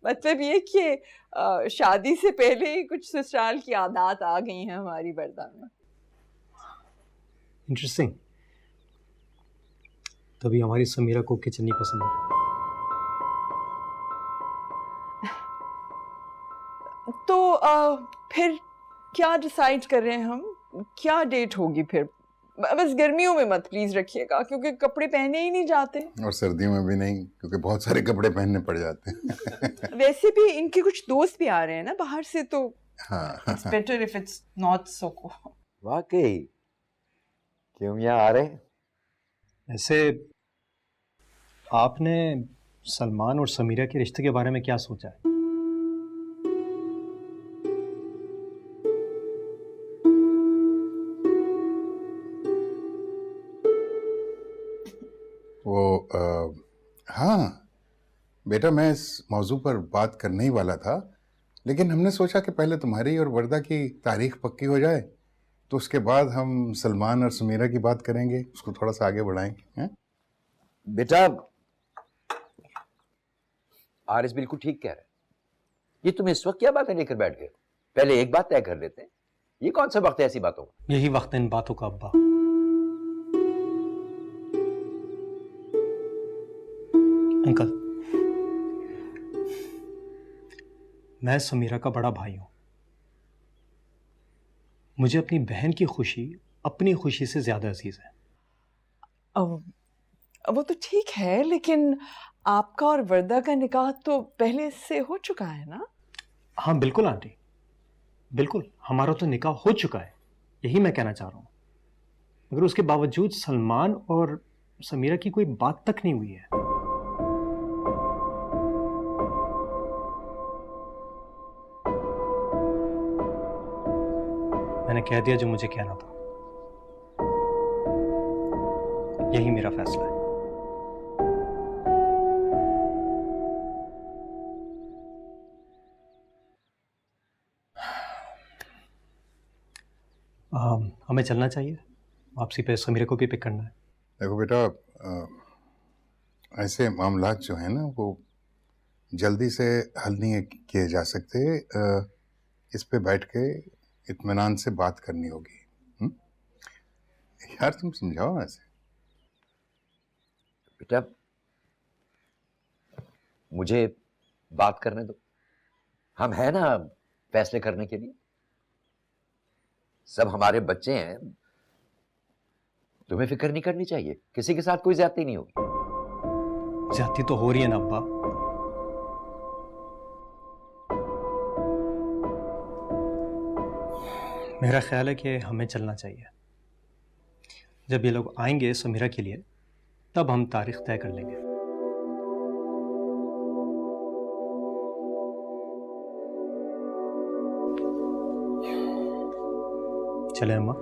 मतलब ये कि शादी से पहले ही कुछ ससुराल की आदत आ गई हैं हमारी वर्दा में। इंटरेस्टिंग। तभी हमारी समीरा को किचन नहीं पसंद है। तो फिर क्या डिसाइड कर रहे हैं हम, क्या डेट होगी फिर? बस गर्मियों में मत प्लीज रखिएगा, क्योंकि कपड़े पहने ही नहीं जाते, और सर्दियों में भी नहीं, क्योंकि बहुत सारे कपड़े पहनने पड़ जाते हैं। वैसे भी इनके कुछ दोस्त भी आ रहे हैं ना बाहर से, तो हाँ it's better if it's not so cold. वाकई क्यों यहाँ आ रहे हैं? ऐसे आपने सलमान और समीरा के रिश्ते के बारे में क्या सोचा है? हाँ बेटा, मैं इस मौजू पर बात करने ही वाला था, लेकिन हमने सोचा कि पहले तुम्हारी और वर्दा की तारीख पक्की हो जाए, तो उसके बाद हम सलमान और समीरा की बात करेंगे, उसको थोड़ा सा आगे बढ़ाएंगे। हैं? बेटा आरिस बिल्कुल ठीक कह रहा है। ये तुम इस वक्त क्या बातें लेकर बैठ गए? पहले एक बात तय कर लेते हैं। ये कौन सा वक्त है ऐसी बातों का? यही वक्त है इन बातों का अब्बा। अंकल, मैं समीरा का बड़ा भाई हूं। मुझे अपनी बहन की खुशी अपनी खुशी से ज्यादा अजीज है। वो तो ठीक है, लेकिन आपका और वर्दा का निकाह तो पहले से हो चुका है ना? हाँ बिल्कुल आंटी, बिल्कुल हमारा तो निकाह हो चुका है, यही मैं कहना चाह रहा हूं। मगर उसके बावजूद सलमान और समीरा की कोई बात तक नहीं हुई है। मैंने कह दिया जो मुझे कहना था। यही मेरा फैसला है। हमें चलना चाहिए, वापसी पे समीरा को भी पिक करना है। देखो बेटा, ऐसे मामलात जो है ना वो जल्दी से हल नहीं किए जा सकते। इस पे बैठ के इत्मीनान से बात करनी होगी। यार तुम समझाओ ना ऐसे। बेटा मुझे बात करने दो, हम हैं ना फैसले करने के लिए। सब हमारे बच्चे हैं, तुम्हें फिक्र नहीं करनी चाहिए। किसी के साथ कोई ज्यादती नहीं होगी। ज्यादती तो हो रही है ना अब्बा। मेरा ख्याल है कि हमें चलना चाहिए। जब ये लोग आएंगे समीरा के लिए तब हम तारीख तय कर लेंगे। चले अम्मा।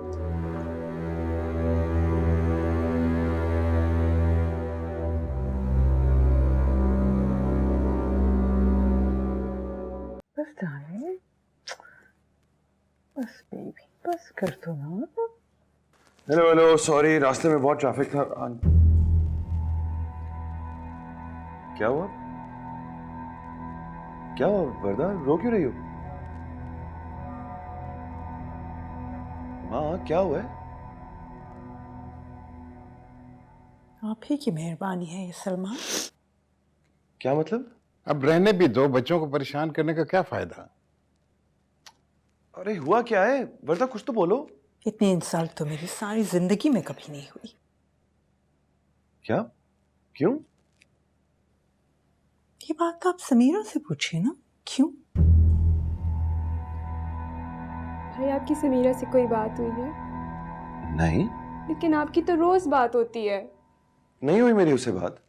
बस डार्लिंग, बस बेबी, बस कर दो ना। हेलो हेलो, सॉरी रास्ते में बहुत ट्रैफिक था। क्या हुआ? क्या हुआ वरदा, रो क्यों रही हो? माँ क्या हुआ है? आप ही की मेहरबानी है ये सलमान। क्या मतलब? अब रहने भी दो, बच्चों को परेशान करने का क्या फायदा। अरे हुआ क्या है वरदा, कुछ तो बोलो। इतनी इंसल्ट तो मेरी सारी जिंदगी में कभी नहीं हुई। क्या? क्यों? ये बात तो आप समीरा से पूछिए ना, क्यों? भाई आपकी समीरा से कोई बात हुई है? नहीं। लेकिन आपकी तो रोज बात होती है। नहीं हुई मेरी उससे बात।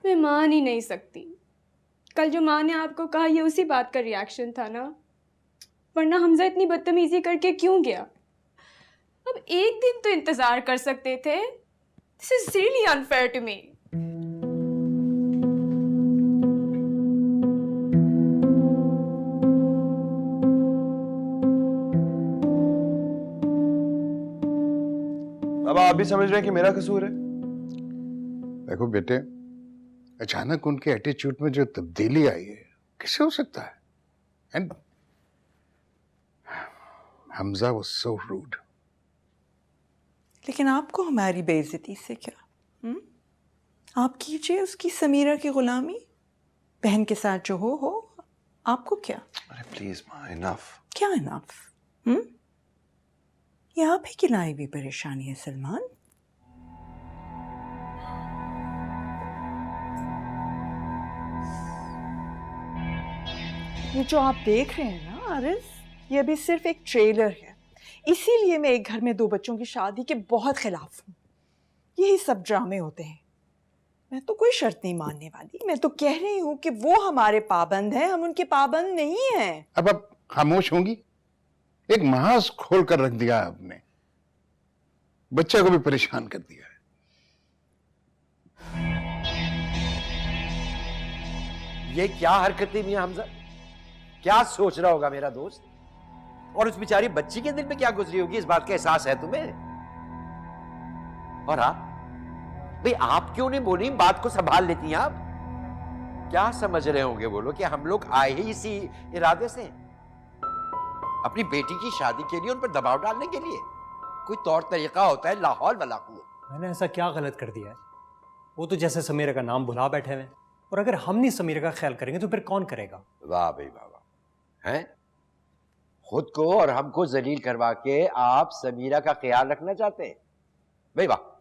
मैं मान ही नहीं सकती। कल जो माँ ने आपको कहा ये उसी बात का रिएक्शन था ना, वरना हमजा इतनी बदतमीजी करके क्यों गया? अब एक दिन तो इंतजार कर सकते थे। This is really unfair to me. अब आप भी समझ रहे हैं कि मेरा कसूर है? देखो बेटे, अचानक उनके एटीट्यूड में जो तब्दीली आई है कैसे हो सकता है? And Hamza was so rude. लेकिन आपको हमारी बेइज्जती से क्या? आप कीजिए उसकी समीरा की गुलामी। बहन के साथ जो हो, आपको क्या? अरे प्लीज माँ, इनफ। क्या इनफ? ये आप ही की लाई भी परेशानी है सलमान। ये जो आप देख रहे हैं ना आरिस, ये अभी सिर्फ एक ट्रेलर है। इसीलिए मैं एक घर में दो बच्चों की शादी के बहुत खिलाफ हूँ। यही सब ड्रामे होते हैं। मैं तो कोई शर्त नहीं मानने वाली। मैं तो कह रही हूँ कि वो हमारे पाबंद हैं, हम उनके पाबंद नहीं हैं। अब आप खामोश होंगी? एक महाज खोल कर रख दिया आपने, बच्चे को भी परेशान कर दिया है। ये क्या हरकतें मियां हमजा? क्या सोच रहा होगा मेरा दोस्त? और उस बेचारी बच्ची के दिल में क्या गुजरी होगी, इस बात का एहसास है तुम्हें? और आप भाई, आप क्यों नहीं बोली? बात को संभाल लेती हैं आप। क्या समझ रहे होंगे वो लोग कि हम लोग आए ही इसी इरादे से, अपनी बेटी की शादी के लिए उन पर दबाव डालने के लिए? कोई तौर तरीका होता है, लाहौल वाला कुआं। मैंने ऐसा क्या गलत कर दिया है? वो तो जैसे समीरा का नाम भुला बैठे हुए हैं, और अगर हम नहीं समीरा का ख्याल करेंगे तो फिर कौन करेगा? वाह भाई वाह वाह। हैं? खुद को और हमको जलील करवा के आप समीरा का ख्याल रखना चाहते हैं? भाई वाह।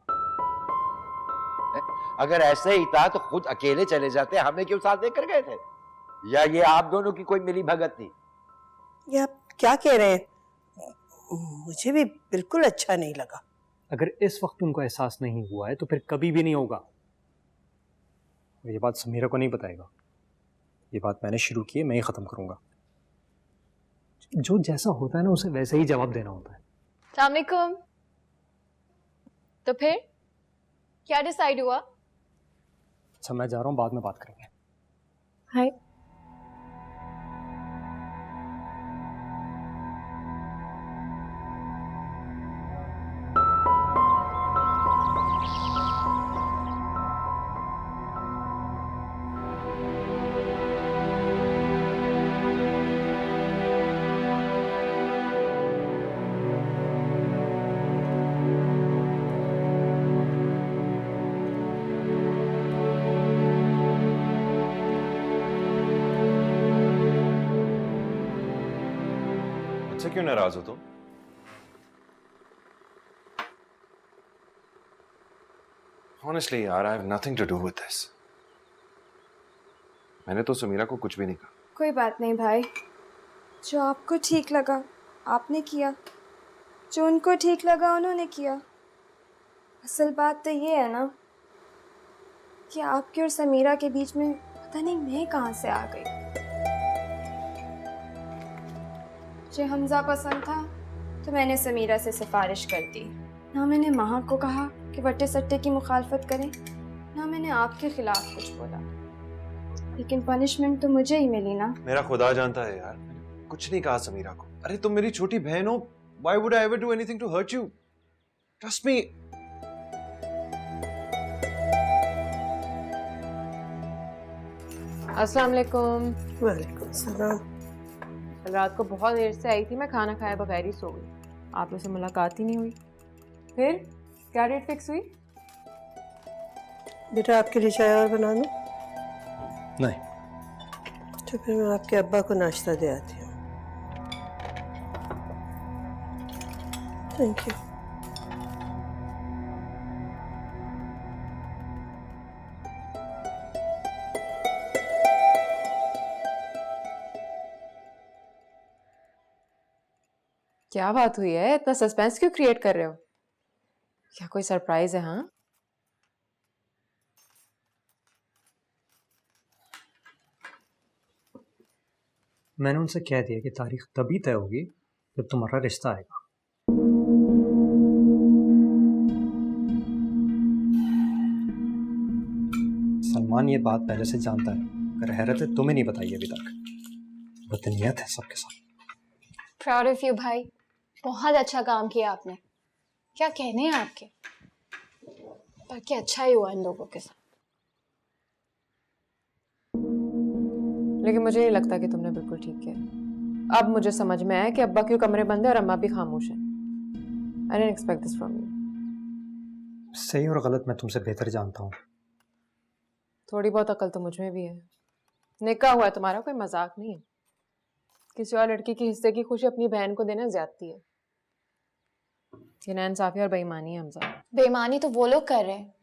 अगर ऐसे ही था तो खुद अकेले चले जाते, हमें क्यों साथ लेकर गए थे? या ये आप दोनों की कोई मिली भगत थी? ये आप क्या कह रहे हैं? मुझे भी बिल्कुल अच्छा नहीं लगा। अगर इस वक्त उनको एहसास नहीं हुआ है तो फिर कभी भी नहीं होगा। और ये बात समीरा को नहीं बताएगा। ये बात मैंने शुरू की है, मैं ही खत्म करूंगा। जो जैसा होता है ना उसे वैसे ही जवाब देना होता है। अस्सलामुअलैकुम। तो फिर क्या डिसाइड हुआ? अच्छा मैं जा रहा हूँ, बाद में बात करेंगे। हाय। मुझसे क्यों नाराज हो तुम? Honestly यार, I have nothing to do with this. मैंने तो समीरा को कुछ भी नहीं कहा। कोई बात नहीं भाई, जो आपको ठीक लगा आपने किया, जो उनको ठीक लगा उन्होंने किया। असल बात तो ये है ना कि आपके और समीरा के बीच में पता नहीं मैं कहाँ से आ गई। मुझे हमजा पसंद था तो मैंने समीरा से सिफारिश कर दी। ना मैंने महक को कहा कि वट्टे सट्टे की मुखालफत करें, ना मैंने आपके खिलाफ कुछ बोला, लेकिन पनिशमेंट तो मुझे ही मिली ना। मेरा खुदा जानता है यार, मैंने कुछ नहीं कहा समीरा को। अरे तुम मेरी छोटी बहन हो, why would I ever do anything to hurt you? Trust me. अस्सलाम वालेकुम। वालेकुम सलाम। कल रात को बहुत देर से आई थी, मैं खाना खाए बगैर ही सो गई। आप लोग से मुलाकात ही नहीं हुई। फिर क्या डेट फिक्स हुई? बेटा आपके लिए चाय और बना दूं? नहीं। तो फिर मैं आपके अब्बा को नाश्ता दे आती हूँ। Thank you. क्या बात हुई है? इतना सस्पेंस क्यों क्रिएट कर रहे हो? क्या कोई सरप्राइज है? हाँ, मैंने उनसे कह दिया कि तारीख तभी तय होगी जब तुम्हारा रिश्ता आएगा। सलमान ये बात पहले से जानता है, अगर हैरत है तुम्हें नहीं बताई अभी तक। बदनीयत है सबके साथ। प्राउड ऑफ यू भाई, बहुत अच्छा काम किया आपने। क्या कहने हैं आपके, बाकी अच्छा ही हुआ इन लोगों के साथ। लेकिन मुझे नहीं लगता कि तुमने बिल्कुल ठीक किया। अब मुझे समझ में आया कि अब्बा क्यों कमरे बंद है और अम्मा भी खामोश है। I didn't expect this from you. सही और गलत मैं तुमसे बेहतर जानता हूँ। थोड़ी बहुत अकल तो मुझ में भी है। निकाह हुआ है तुम्हारा, कोई मजाक नहीं है। किसी और लड़की के हिस्से की खुशी अपनी बहन को देना ज्यादती है। ये नाइंसाफी और बेईमानी है हमजा। बेईमानी तो वो लोग कर रहे हैं,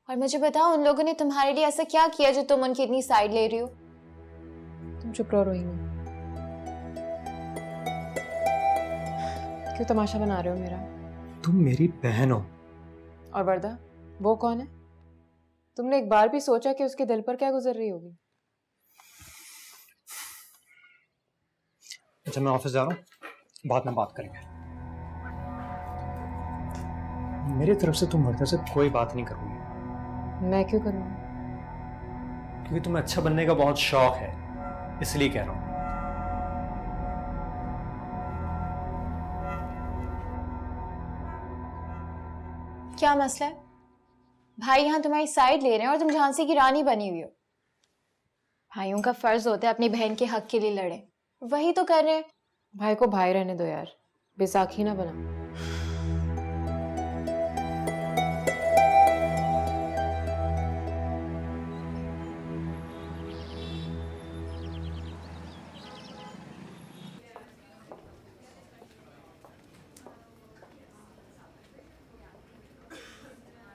और मुझे बताओ उन लोगों ने तुम्हारे लिए ऐसा क्या किया जो तुम उनकी इतनी साइड ले रही हो? तुम चुप रहो रोहिणी। क्यों तमाशा बना रहे हो मेरा? तुम मेरी बहन हो। और वर्दा, वो कौन है? तुमने एक बार भी सोचा कि उसके दिल पर क्या गुजर रही होगी? अच्छा मैं ऑफिस जा रहा हूँ, बाद में बात करेंगे। मेरी तरफ से तुम वर्दा से कोई बात नहीं करोगी। मैं क्यों करूँ? क्योंकि तुम्हें अच्छा बनने का बहुत शौक है, इसलिए कह रहा हूँ। क्या मसला है? भाई यहाँ तुम्हारी साइड ले रहे हैं और तुम झांसी की रानी बनी हुई हो। भाइयों का फर्ज होता है अपनी बहन के हक के लिए लड़े, वही तो कर रहे हैं। भाई को भाई रहने दो यार, बेसाखी ना बना।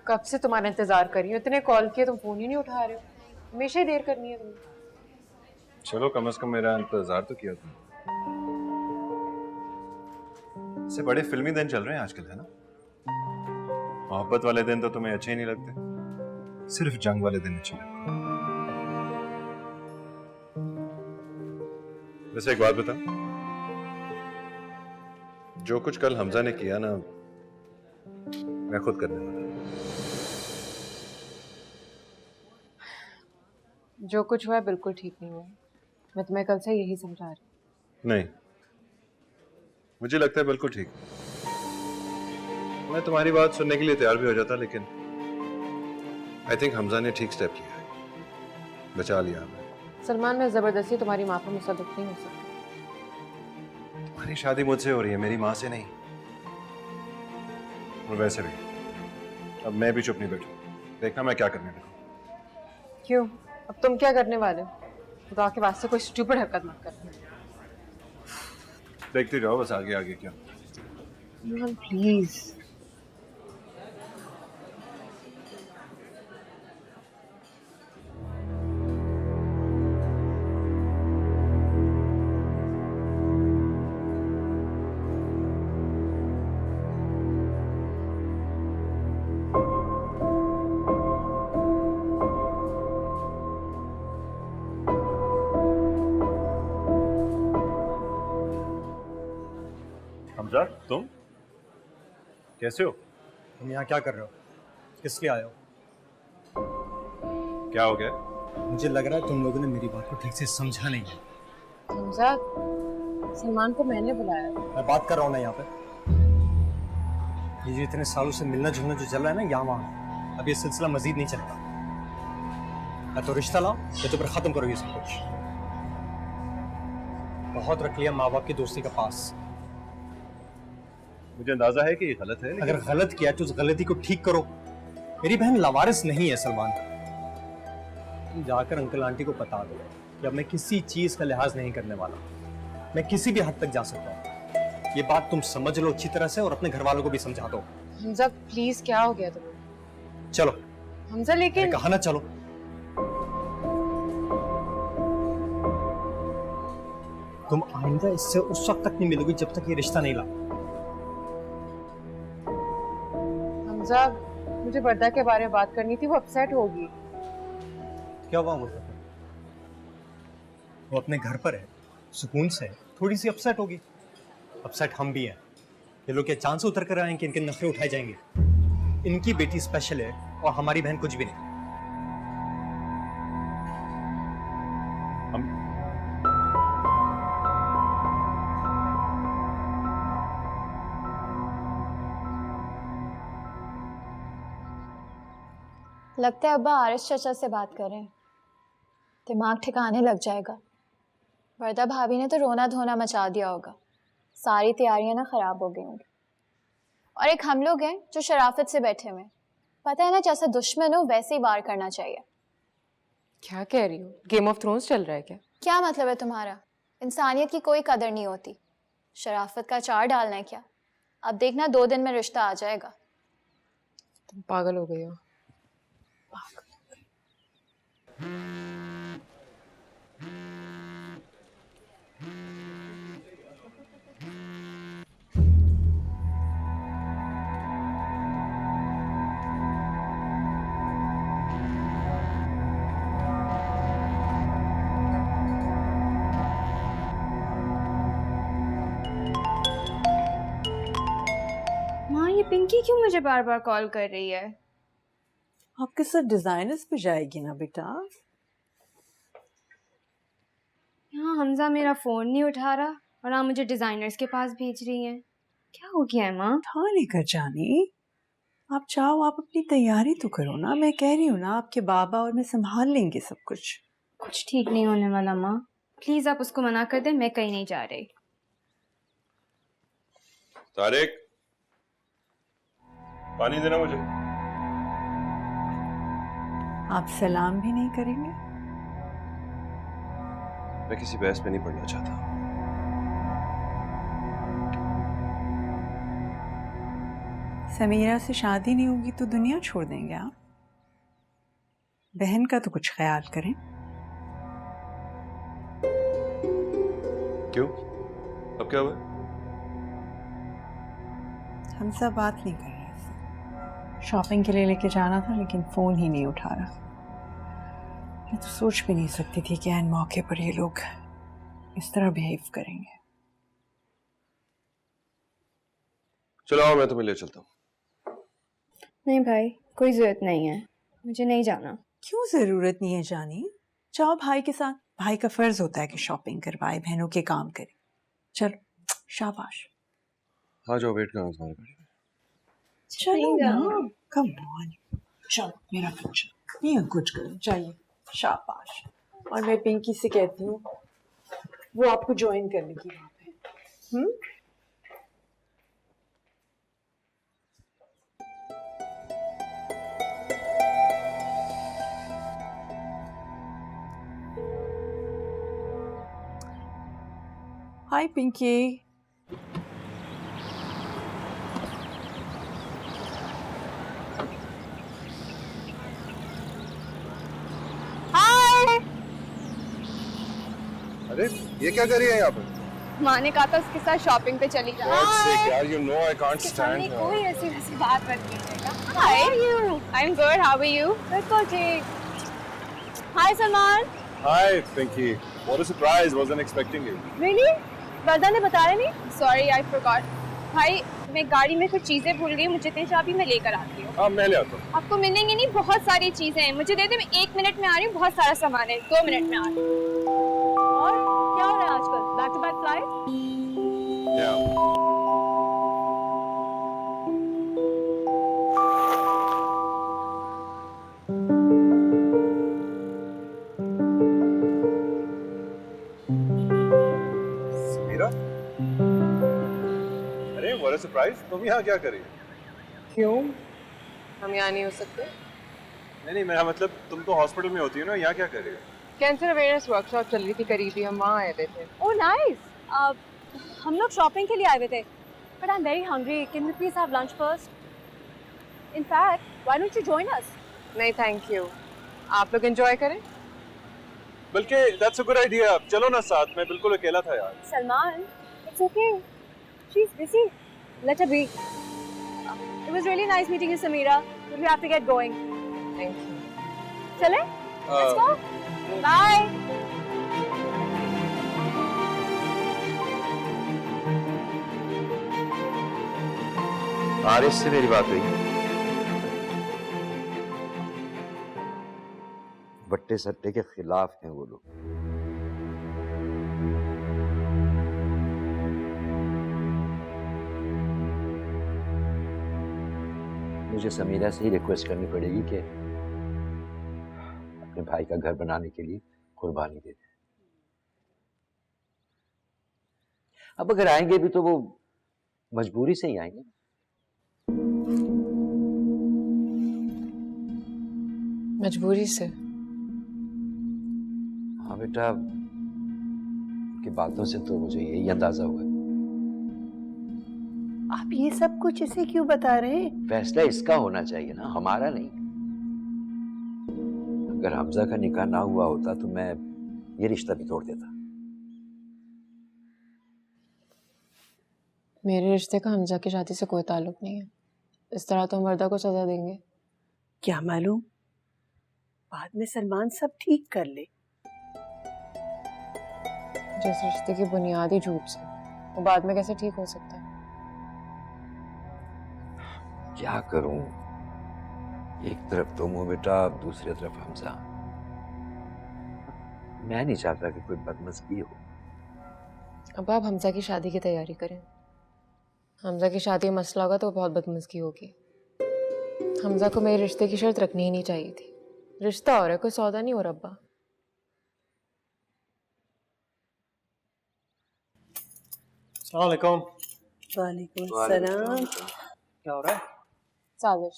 कब से तुम्हारा इंतजार कर रही हूँ, इतने कॉल किए तुम फोन ही नहीं उठा रहे हो। हमेशा ही देर करनी है तुम्हें। चलो कम से कम मेरा इंतजार तो किया तुमने। इससे बड़े फिल्मी दिन चल रहे हैं आजकल, है ना? मोहब्बत वाले दिन तो तुम्हें अच्छे ही नहीं लगते, सिर्फ जंग वाले दिन अच्छे लगते। वैसे एक बात बता, जो कुछ कल हमजा ने किया ना, मैं खुद करने वाला। जो कुछ हुआ है बिल्कुल ठीक नहीं हुआ। मैं तुम्हें कल से यही समझा रही हूँ। नहीं, मुझे लगता है बिल्कुल ठीक। मैं तुम्हारी बात सुनने के लिए तैयार भी हो जाता, लेकिन आई थिंक हमजा ने ठीक स्टेप लिया है, बचा लिया हमें। सलमान, मैं जबरदस्ती तुम्हारी माँ पर मुसल्लत नहीं हो सकती। तुम्हारी शादी मुझसे हो रही है, मेरी माँ से नहीं। और वैसे भी अब मैं भी चुप नहीं बैठू, देखना मैं क्या करने लगूं। क्यों? अब तुम क्या करने वाले हो? खुदा के वास्ते कोई स्टूपिड हरकत मत करना। देखते जाओ बस, आगे आगे क्या। प्लीज। हमजा, तुम कैसे हो? तुम यहाँ क्या कर रहे हो? किस लिए आए हो? क्या हो गया? मुझे लग रहा है तुम लोगों ने मेरी बात को ठीक से समझा नहीं है। हमजा, सलमान को मैंने बुलाया। मैं बात कर रहा हूँ ना यहाँ पे। ये जो इतने सालों से मिलना जुलना जो चल रहा है ना यहाँ वहाँ, अब ये सिलसिला मजीद नहीं चलेगा। या तो रिश्ता लाओ या तो फिर खत्म करो ये सब कुछ। बहुत रख लिया माँ बाप की दोस्ती का पास। मुझे अंदाजा है कि ये गलत है, अगर गलत किया तो उस गलती को ठीक करो। मेरी बहन लावारिस नहीं है सलमान। तुम जाकर अंकल आंटी को बता दो कि अब मैं किसी चीज का लिहाज नहीं करने वाला। मैं किसी भी हद तक जा सकता हूँ। ये बात तुम समझ लो अच्छी तरह से और अपने घर वालों को भी समझा दो। हमजा प्लीज, क्या हो गया तुम्हें? चलो। हमजा लेकिन कहा ना चलो। तुम आइंदा इससे उस वक्त तक नहीं मिलोगी जब तक ये रिश्ता नहीं ला। हमजा, मुझे वर्दा के बारे में बात करनी थी, वो अपसेट होगी। क्या हुआ वो अपने घर पर है, सुकून से है, थोड़ी सी अपसेट होगी। अपसेट हम भी हैं। ये लोग क्या चांद से उतर कर आए कि इनके नखरे उठाए जाएंगे? इनकी बेटी स्पेशल है और हमारी बहन कुछ भी नहीं। लगता है अब्बा आरिश चाचा से बात कर रहे हैं। दिमाग ठिकाने लग जाएगा। वर्दा भाभी ने तो रोना धोना मचा दिया होगा। सारी तैयारियां ना खराब हो गई होंगी। और एक हम लोग हैं जो शराफत से बैठे हुए। पता है ना, जैसा दुश्मन हो वैसे ही वार करना चाहिए। क्या कह रही हो? गेम ऑफ थ्रोन्स चल रहा है क्या? क्या मतलब है तुम्हारा? इंसानियत की कोई कदर नहीं होती। शराफत का अचार डालना है क्या? अब देखना 2 दिन में रिश्ता आ जाएगा। तुम पागल हो गई हो। माँ, ये पिंकी क्यों मुझे बार बार कॉल कर रही है? आपके साथ डिजाइनर्स पे जाएगी ना बेटा? यहाँ हमजा मेरा फ़ोन नहीं उठा रहा और आप मुझे डिज़ाइनर्स के पास भेज रही हैं। क्या हो गया है माँ? उठा लेकर जानी। आप चाहो आप अपनी तैयारी तो करो ना। मैं कह रही हूँ ना, आपके बाबा और मैं संभाल लेंगे सब कुछ। कुछ ठीक नहीं होने वाला माँ। प्लीज़ आप उसको मना कर दें, मैं कहीं नहीं जा रही। तारिक, पानी देना मुझे। आप सलाम भी नहीं करेंगे? मैं किसी बहस में नहीं पड़ना चाहता। समीरा से शादी नहीं होगी तो दुनिया छोड़ देंगे आप? बहन का तो कुछ ख्याल करें। क्यों? अब क्या हुआ? हम सब बात नहीं कर रहे थे। शॉपिंग के लिए लेके जाना था लेकिन फ़ोन ही नहीं उठा रहा। मैं तो सोच भी नहीं सकती थी कि ऐन मौके पर ये लोग इस तरह बिहेव करेंगे। चलो आओ, मैं तुम्हें ले चलता हूँ। नहीं भाई, कोई ज़रूरत नहीं है, मुझे नहीं जाना। क्यों जरूरत नहीं है जानी? जाओ भाई के साथ, भाई का फर्ज होता है कि शॉपिंग करवाए, बहनों के काम करे। चलो शाबाश। हाँ जाओ, वेट करो तुम्हारे गाड़ी में। चलो ना, कम ऑन, चलो मेरा बच्चा, ये कुछ करो चाहिए। शाबाश। और मैं पिंकी से कहती हूँ वो आपको ज्वाइन करने की वहाँ पे। हाय पिंकी। अरे ये क्या कर रही है यहाँ पर? माँ ने कहा था उसके साथ शॉपिंग पे चली जा। God sake, यार, you know I can't stand her. कोई ऐसी वैसी बात मत कीजिएगा। How are you? I'm good. How are you? बिल्कुल ठीक। Hi Salman. Hi, Pinky. What a surprise! Wasn't expecting it. Really? वर्दा ने बताया नहीं? Sorry, I forgot. भाई मैं गाड़ी में कुछ चीजें भूल गई, मुझे दे चाबी, मैं लेकर आती हूँ। हाँ मैं ले आता हूँ। आपको मिलेंगी नहीं, बहुत सारी चीजें हैं, मुझे दे दे, मैं 1 मिनट में आ रही हूँ, बहुत सारा सामान है, 2 मिनट में आ रही हूँ। और क्या हो रहा है आजकल? Back to back flight? Yeah. Samira? अरे what a surprise! तुम यहाँ क्या कर रही हो? क्यों? हम यहाँ नहीं हो सकते? नहीं मेरा मतलब तुम तो हॉस्पिटल में होती हो ना, यहाँ क्या कर रही हो? कैंसर अवेयरनेस वर्कशॉप चल रही थी करीबी, हम वहाँ आए थे। Oh nice. हम लोग शॉपिंग के लिए आए हुए थे, but I am very hungry, can we please have lunch first? In fact why don't you join us? नहीं थैंक यू, आप लोग एंजॉय करें। बल्कि that's a good idea, चलो ना साथ में, बिल्कुल अकेला था यार। Salman, it's okay, she's busy, let her be. It was really nice meeting you, Samira, but we have to get going. Thank you. चले? Let's go. Bye. आरिस से मेरी बात हुई। बट्टे सट्टे के खिलाफ हैं वो लोग। मुझे समीरा से ही रिक्वेस्ट करनी पड़ेगी कि अपने भाई का घर बनाने के लिए कुर्बानी दे दे। अब अगर आएंगे भी तो वो मजबूरी से ही आएंगे। मजबूरी से? हाँ बेटा, उनकी बातों से तो मुझे यही अंदाजा हुआ। आप ये सब कुछ इसे क्यों बता रहे हैं? फैसला इसका होना चाहिए ना, हमारा नहीं। अगर हमजा का निकाह ना हुआ होता तो मैं ये रिश्ता भी तोड़ देता। मेरे रिश्ते का हमजा की शादी से कोई ताल्लुक नहीं है। इस तरह तो हम वर्दा को सजा देंगे। क्या मालूम, बाद में सलमान सब ठीक कर ले। जिस रिश्ते की बुनियादी झूठ से वो बाद में कैसे ठीक हो सकता है? क्या करूं, एक तरफ तुम हो बेटा, दूसरी तरफ हमजा। मैं नहीं चाहता कि कोई बदमज़गी हो। अब आप हमजा की शादी की तैयारी करें। हमजा की शादी में मसला होगा तो बहुत बदमज़गी होगी। हमजा को मेरे रिश्ते की शर्त रखनी ही नहीं चाहिए थी। रिश्ता और है, कोई सौदा नहीं हो रब्बा। अस्सलाम वालेकुम। वालेकुम सलाम। क्या हो रहा है? साजिश।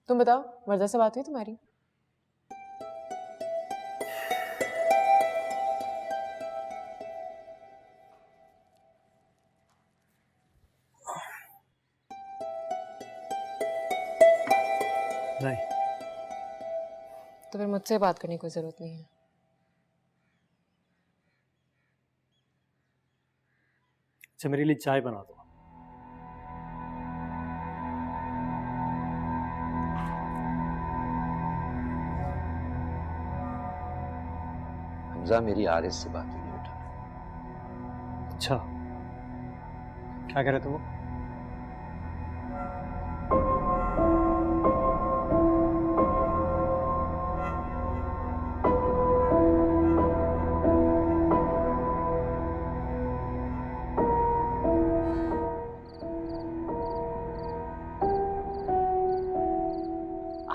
तुम बताओ, वर्दा से बात हुई तुम्हारी? नहीं। तो फिर मुझसे बात करने की कोई जरूरत नहीं है। अच्छा मेरे लिए चाय बना दो। हमजा, मेरी आरिस से बात हुई है बेटा। अच्छा क्या कह रहे थे वो?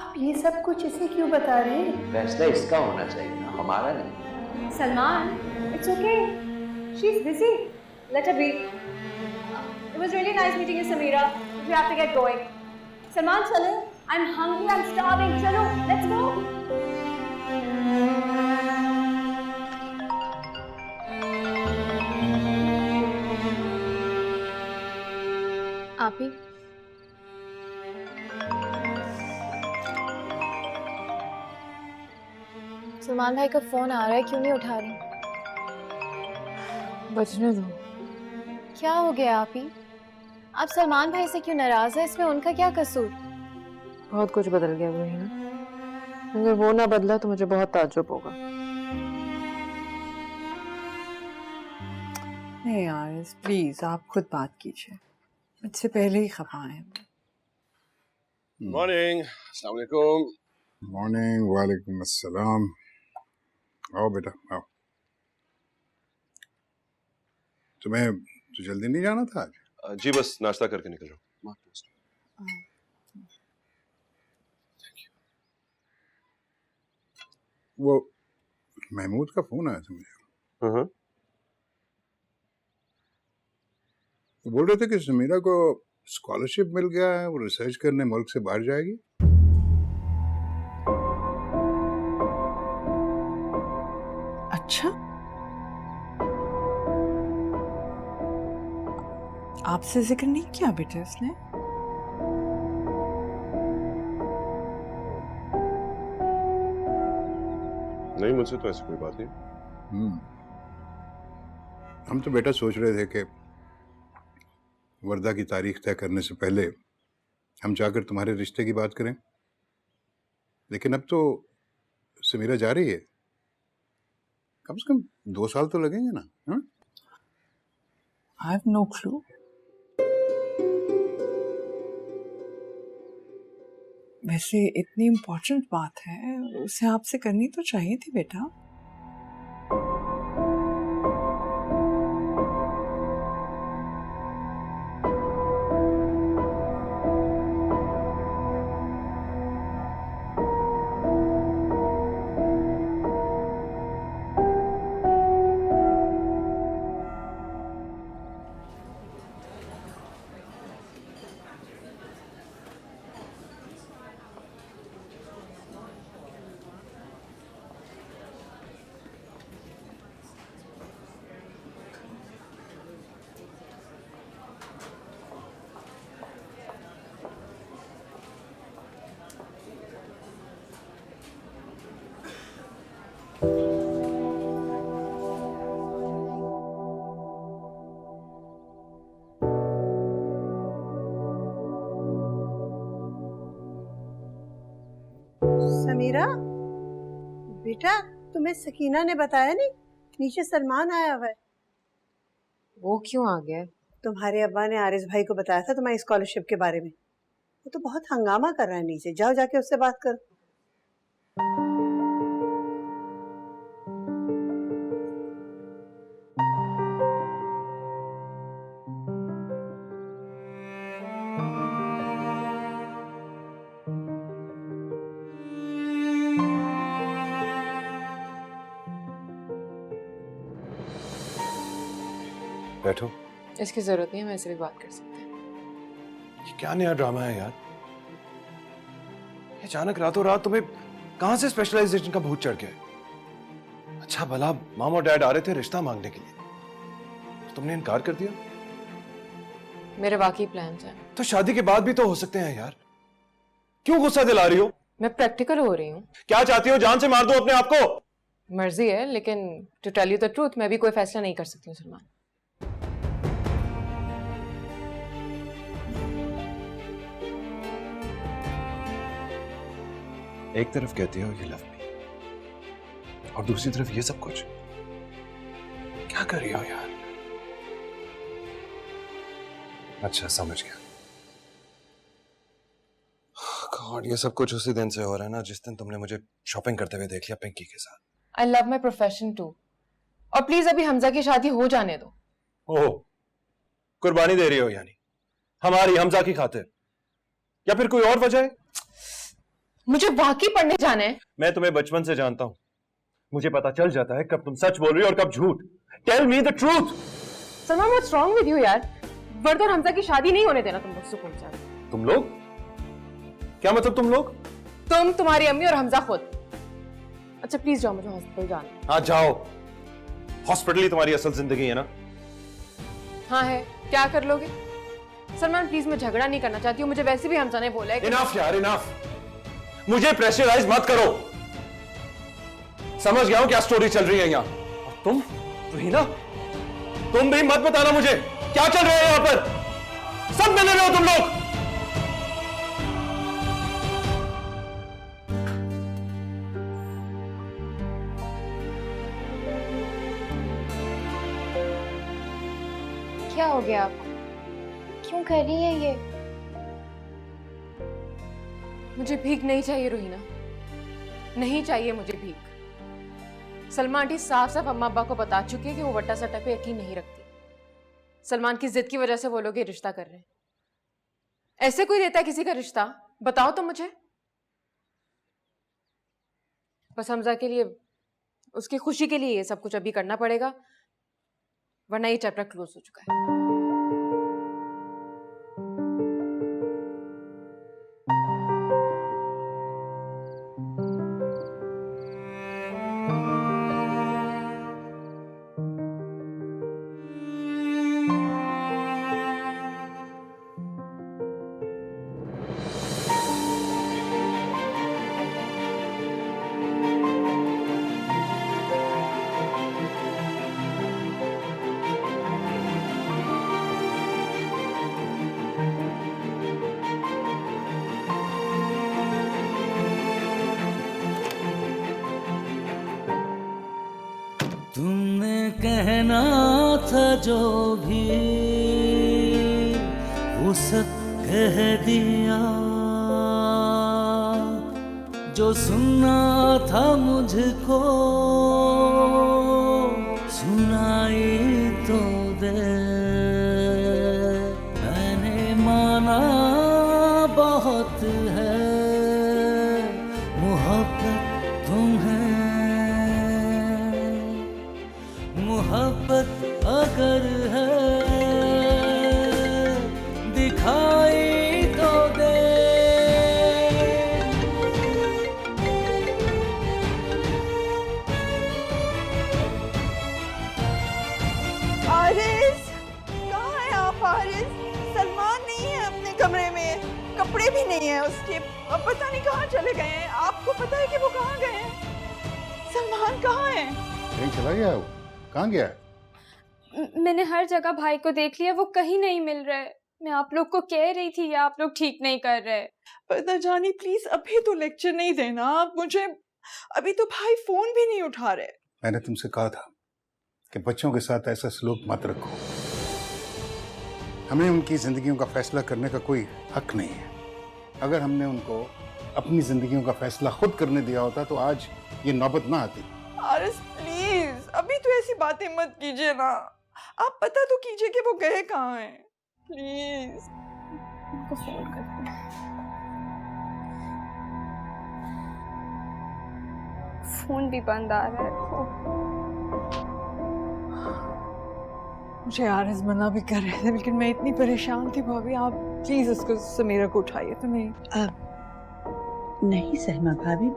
आप ये सब कुछ इसे क्यों बता रहे हैं? फैसला इसका होना चाहिए ना, हमारा नहीं। Salman, it's okay. She's busy. Let her be. It was really nice meeting you, Samira. We have to get going. Salman, chalo. I'm hungry. I'm starving. Chalo, let's go. आप ही सलमान भाई का फोन आ रहा है, क्यों नहीं उठा रही? बचने दो। क्या हो गया आप ही? आप सलमान भाई से क्यों नाराज है? इसमें उनका क्या कसूर? बहुत कुछ बदल गया वही ना। अगर वो ना बदला तो मुझे बहुत ताज्जुब होगा। नहीं यार, प्लीज आप खुद बात कीजिए, मुझसे पहले ही खफा हैं। मॉर्निंग, अस्सलाम वालेकुम। मॉर्निंग, वालेकुम अस्सलाम। आओ बेटा आओ। तुम्हें तो जल्दी नहीं जाना था आज? जी बस नाश्ता करके निकल रहा हूँ। वो महमूद का फोन आया था मुझे। वो बोल रहे थे कि समीरा को स्कॉलरशिप मिल गया है, वो रिसर्च करने मुल्क से बाहर जाएगी। अच्छा, आपसे जिक्र नहीं किया बेटे उसने? नहीं, मुझसे तो ऐसी कोई बात नहीं। हम तो बेटा सोच रहे थे कि वर्दा की तारीख तय करने से पहले हम जाकर तुम्हारे रिश्ते की बात करें, लेकिन अब तो समीरा जा रही है, कम से कम 2 साल तो लगेंगे ना। हाँ? I have no clue. वैसे इतनी इम्पोर्टेंट बात है, उसे आपसे करनी तो चाहिए थी बेटा। समीरा बेटा, तुम्हें सकीना ने बताया नहीं? नीचे सलमान आया हुआ है। वो क्यों आ गया? तुम्हारे अब्बा ने आरिस भाई को बताया था तुम्हारी स्कॉलरशिप के बारे में। वो तो बहुत हंगामा कर रहा है नीचे, जाओ जाके उससे बात करो। बैठो। इसकी जरूरत नहीं है, हम ऐसे भी बात कर सकते हैं। ये क्या नया ड्रामा है यार? ये अचानक रातों रात तुम्हें कहां से स्पेशलाइजेशन का भूत चढ़ गया? अच्छा भला मॉम और डैड आ रहे थे रिश्ता मांगने के लिए, तो तुमने इनकार कर दिया। मेरे वाकई प्लान्स हैं। तो शादी के बाद भी तो हो सकते हैं यार, क्यों गुस्सा दिला रही हो? मैं प्रैक्टिकल हो रही हूँ। क्या चाहती हो, जान से मार दो अपने आप को? मर्जी है, लेकिन to tell you the truth मैं भी कोई फैसला नहीं कर सकती हूँ सलमान। एक तरफ कहती हो यू लव मी, और दूसरी तरफ ये सब कुछ क्या कर रही हो यार? अच्छा समझ गया। गॉड, ये सब कुछ उसी दिन से हो रहा है ना जिस दिन तुमने मुझे शॉपिंग करते हुए देख लिया पिंकी के साथ। I love my profession too, और प्लीज अभी हमजा की शादी हो जाने दो। ओह, कुर्बानी दे रही हो यानी हमारी हमजा की खातिर, या फिर कोई और वजह है? मुझे वाकई पढ़ने जाना है। मैं तुम्हें बचपन से जानता हूं, मुझे पता चल जाता है कब तुम सच बोल रही हो और कब झूठ। Tell me the truth. Salman, what's wrong with you यार? वर्द और हमजा की शादी नहीं होने देना तुम लोग सुकून से। तुम लोग? क्या मतलब तुम लोग? तुम, तुम्हारी अम्मी और हमजा खुद। अच्छा प्लीज जाओ, मुझे हॉस्पिटल जाना है। हाँ जाओ, हॉस्पिटल ही तुम्हारी असल जिंदगी है ना? हाँ है, क्या कर लोगे? सलमान प्लीज, मैं झगड़ा नहीं करना चाहती हूँ, मुझे वैसे भी हमजा ने बोला है कि इनफ यार, इनफ। मुझे प्रेशराइज मत करो। समझ गया हूं क्या स्टोरी चल रही है यहाँ। और तुम रहीना, तुम भी मत बताना मुझे क्या चल रहा है यहाँ पर। सब मिल रहे हो तुम लोग। क्या हो गया आपको? क्यों कर रही है ये? मुझे भीख नहीं चाहिए रोहिना, नहीं चाहिए मुझे भीख। सलमा आंटी साफ साफ अम्मा अब्बा को बता चुकी है कि वो वट्टा सट्टा पे यकीन नहीं रखती। सलमान की जिद की वजह से वो लोग ये रिश्ता कर रहे हैं। ऐसे कोई देता है किसी का रिश्ता? बताओ तो मुझे। बस हमजा के लिए, उसकी खुशी के लिए ये सब कुछ अभी करना पड़ेगा, वरना ये चैप्टर क्लोज हो चुका है। तुमने कहना था जो भी वो सब कह दिया, जो सुनना था मुझको सुनाई तो दे। मैंने माना बहुत है मोहब्बत तुम्हें, मोहब्बत अगर है दिखाई तो दे। आरिस, कहाँ है आप आरिस? सलमान नहीं है अपने कमरे में, कपड़े भी नहीं है उसके, अब पता नहीं कहाँ चले गए हैं। आपको पता है कि वो कहाँ गए हैं? सलमान कहाँ है? कहीं चला गया वो? कहाँ गया? मैंने हर जगह भाई को देख लिया, वो कहीं नहीं मिल रहा है। मैं आप लोग को कह रही थी, आप लोग ठीक नहीं कर रहे। पता जानी प्लीज अभी तो लेक्चर नहीं देना आप मुझे, अभी तो भाई फोन भी नहीं उठा रहे। मैंने तुमसे कहा था कि बच्चों के साथ ऐसा सलूक मत रखो। हमें उनकी जिंदगियों का फैसला करने का कोई हक नहीं है। अगर हमने उनको अपनी जिंदगियों का फैसला खुद करने दिया होता तो आज ये नौबत ना आती। आरिस प्लीज अभी तो ऐसी बातें मत कीजिए ना, आप पता तो कीजिए कि वो गए कहाँ हैं प्लीज। उनको फोन करते हैं। फोन भी बंद आ रहा है। मुझे आरिस मना भी कर रहे थे लेकिन मैं इतनी परेशान थी भाभी, आप प्लीज उसको समीरा को उठाइए। तो नहीं नहीं सहमा भाभी,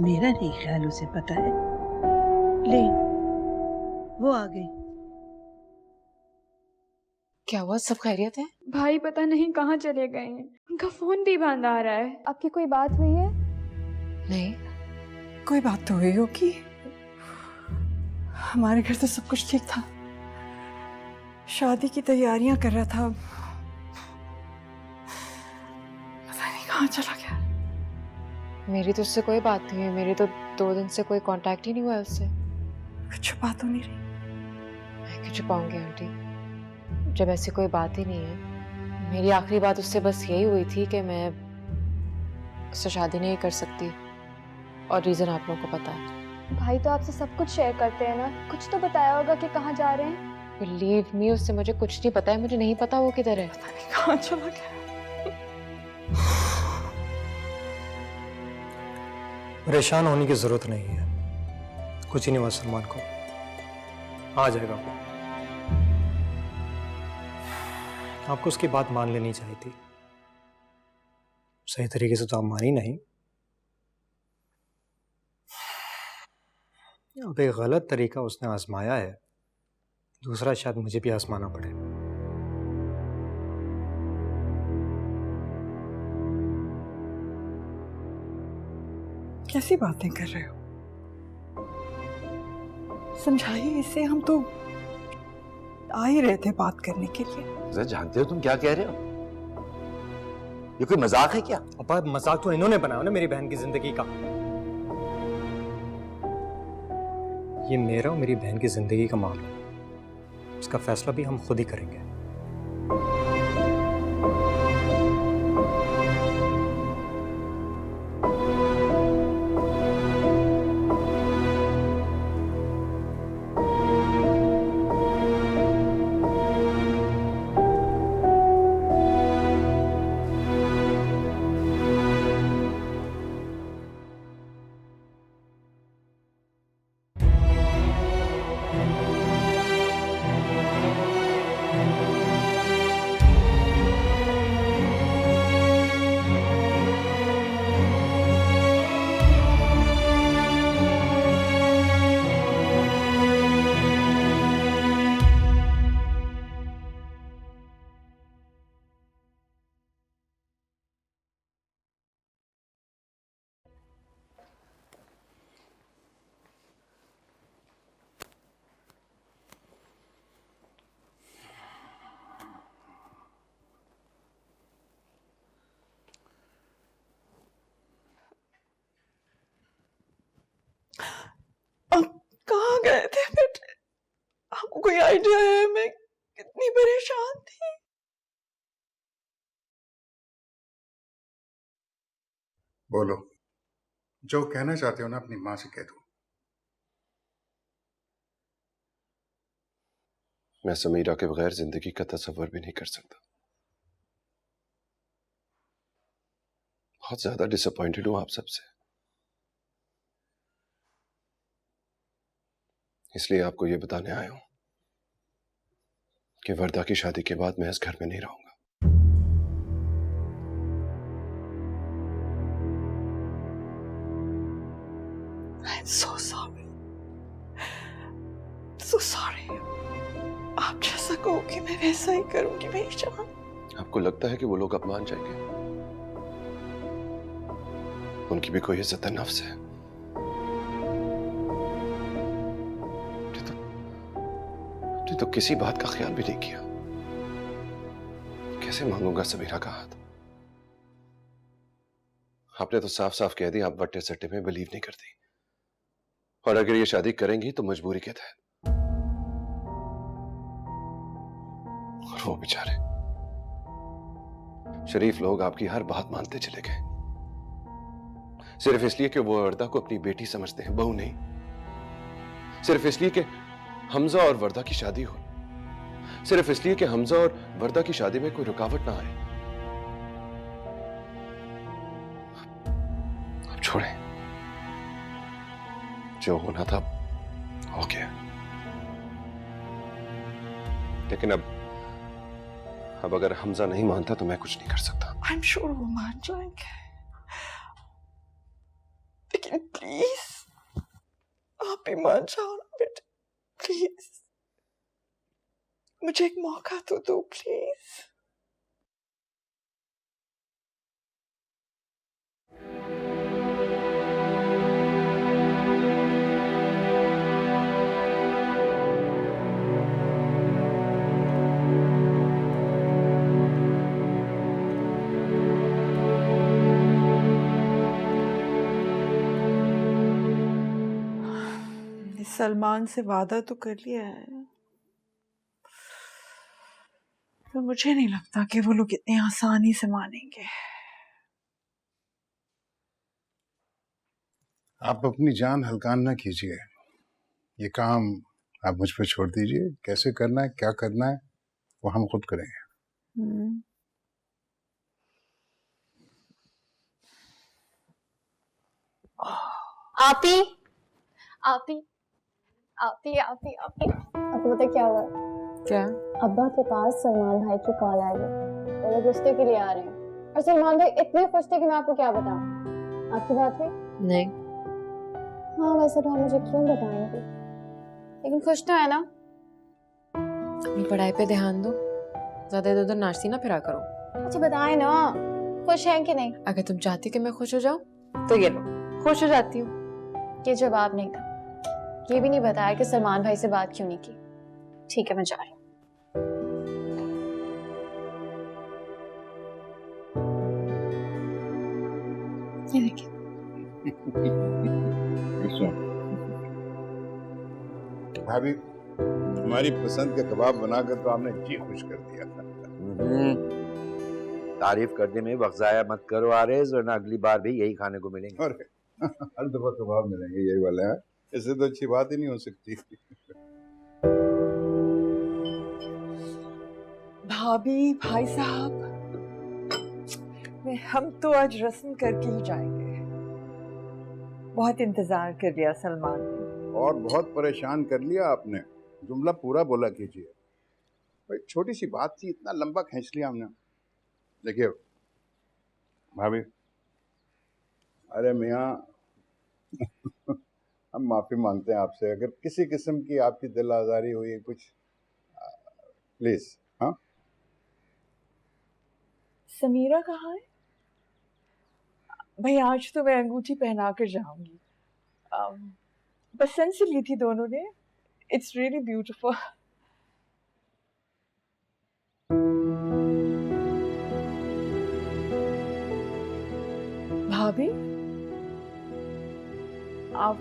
मेरा नहीं ख्याल उसे पता है। ले वो आ गई। क्या हुआ, सब खैरियत है? भाई पता नहीं कहाँ चले गए हैं, उनका फोन भी बंद आ रहा है। आपकी कोई बात हुई है? नहीं। कोई बात तो हुई होगी, हमारे घर तो सब कुछ ठीक था, शादी की तैयारियां कर रहा था, पता नहीं कहाँ चला गया। मेरी तो उससे कोई बात नहीं है, मेरी तो 2 दिन से कोई कांटेक्ट ही नहीं हुआ है उससे। कुछ छुपा तो नहीं रही? मैं क्यों छुपाऊंगी आंटी, जब ऐसी कोई बात ही नहीं है। मेरी आखिरी बात उससे बस यही हुई थी कि मैं उससे शादी नहीं कर सकती, और रीजन आप लोगों को पता है। भाई तो आपसे सब कुछ शेयर करते हैं ना, कुछ तो बताया होगा कि कहाँ जा रहे हैं। बिलीव मी, उससे मुझे कुछ नहीं पता है, मुझे नहीं पता वो किधर है। पता नहीं कहाँ चला गया। परेशान होने की जरूरत नहीं है, कुछ ही नहीं हुआ सलमान को, आ जाएगा वो। आपको उसकी बात मान लेनी चाहिए थी, सही तरीके से तो आप मानी नहीं। अब एक गलत तरीका उसने आजमाया है, दूसरा शायद मुझे भी आजमाना पड़े। कैसी बातें कर रहे हो? समझाइए इसे, हम तो आ ही रहे थे बात करने के लिए। जरा जानते हो तुम क्या कह रहे हो? ये कोई मजाक है क्या? अपा मजाक तो इन्होंने बनाया ना मेरी बहन की जिंदगी का। ये मेरा और मेरी बहन की जिंदगी का मामला है, इसका फैसला भी हम खुद ही करेंगे। अब कहाँ गए थे बेटे? आपको कोई आइडिया है मैं कितनी परेशान थी? बोलो, जो कहना चाहते हो ना अपनी माँ से कह दो। मैं समीरा के बगैर जिंदगी का तस्वर भी नहीं कर सकता। बहुत ज्यादा डिसअपॉइंटेड हूं आप सबसे, इसलिए आपको यह बताने आया हूं कि वर्दा की शादी के बाद मैं इस घर में नहीं रहूंगा। I'm so sorry. So sorry. आप जैसा कहोगे मैं वैसा ही करूंगी मेरी जान। आपको लगता है कि वो लोग अब मान जाएंगे? उनकी भी कोई इज्जत नफ्स है। तो किसी बात का ख्याल भी नहीं किया। कैसे मांगूंगा समीरा का हाथ? आपने तो साफ साफ कह दिया आप वट्टे सट्टे में बिलीव नहीं करती, और अगर ये शादी करेंगी तो मजबूरी के तहत। और वो बेचारे शरीफ लोग आपकी हर बात मानते चले गए, सिर्फ इसलिए कि वो वर्दा को अपनी बेटी समझते हैं, बहू नहीं। सिर्फ इसलिए कि हमजा और वर्दा की शादी हो, सिर्फ इसलिए कि हमजा और वर्दा की शादी में कोई रुकावट ना आए। अब छोड़ें, जो होना था हो गया। लेकिन अब अगर हमजा नहीं मानता तो मैं कुछ नहीं कर सकता। I'm sure वो मान जाएंगे, लेकिन प्लीज आप भी मान जाओ ना बेटे, प्लीज मुझे एक मौका तो दो प्लीज। सलमान से वादा तो कर लिया है, तो मुझे नहीं लगता कि वो लोग इतनी आसानी से मानेंगे। आप अपनी जान हल्का ना कीजिए, ये काम आप मुझ पर छोड़ दीजिए। कैसे करना है, क्या करना है, वो हम खुद करेंगे। आपी आपी आपी आपी आपी आपको पता क्या हुआ? क्या? अब्बा के पास सलमान भाई की कॉल आई है। वो लोग रिश्ते के लिए आ रहे हैं और सलमान भाई इतने खुश थे कि मैं आपको क्या बताऊं। आपकी बात हुई? नहीं। हाँ वैसे तो आप मुझे क्यों बताएंगे, लेकिन खुश तो है ना? अपनी पढ़ाई पे ध्यान दो, ज्यादा इधर उधर नाचती ना फिरा करो। अच्छा बताए ना, खुश हैं कि नहीं? अगर तुम चाहती कि मैं खुश हो जाऊं तो ये लो, खुश हो जाती हूँ। ये जवाब नहीं था। ये भी नहीं बताया कि सलमान भाई से बात क्यों नहीं की। ठीक है मैं जा रही हूँ। ये देखिए। भाभी, हमारी पसंद का कबाब बनाकर तो आपने जी खुश कर दिया। तारीफ करने में वक्त जाया मत करो आरिज़, वरना अगली बार भी यही खाने को मिलेंगे। और हर दफा कबाब मिलेंगे यही वाला है, इससे तो अच्छी बात ही नहीं हो सकती। भाभी, भाई साहब, हम तो आज रस्म करके ही जाएंगे। बहुत इंतजार कर लिया सलमान ने। और बहुत परेशान कर लिया आपने, जुमला पूरा बोला कीजिए। भाई छोटी सी बात थी, इतना लंबा खींच लिया हमने। देखिए भाभी, अरे मियाँ हम माफी मांगते हैं आपसे अगर किसी किस्म की आपकी दिल आजारी हुई कुछ, प्लीज। हाँ, समीरा कहाँ है? भाई आज तो मैं अंगूठी पहना कर जाऊंगी। पसंद से ली थी दोनों ने। It's really beautiful. भाभी, आप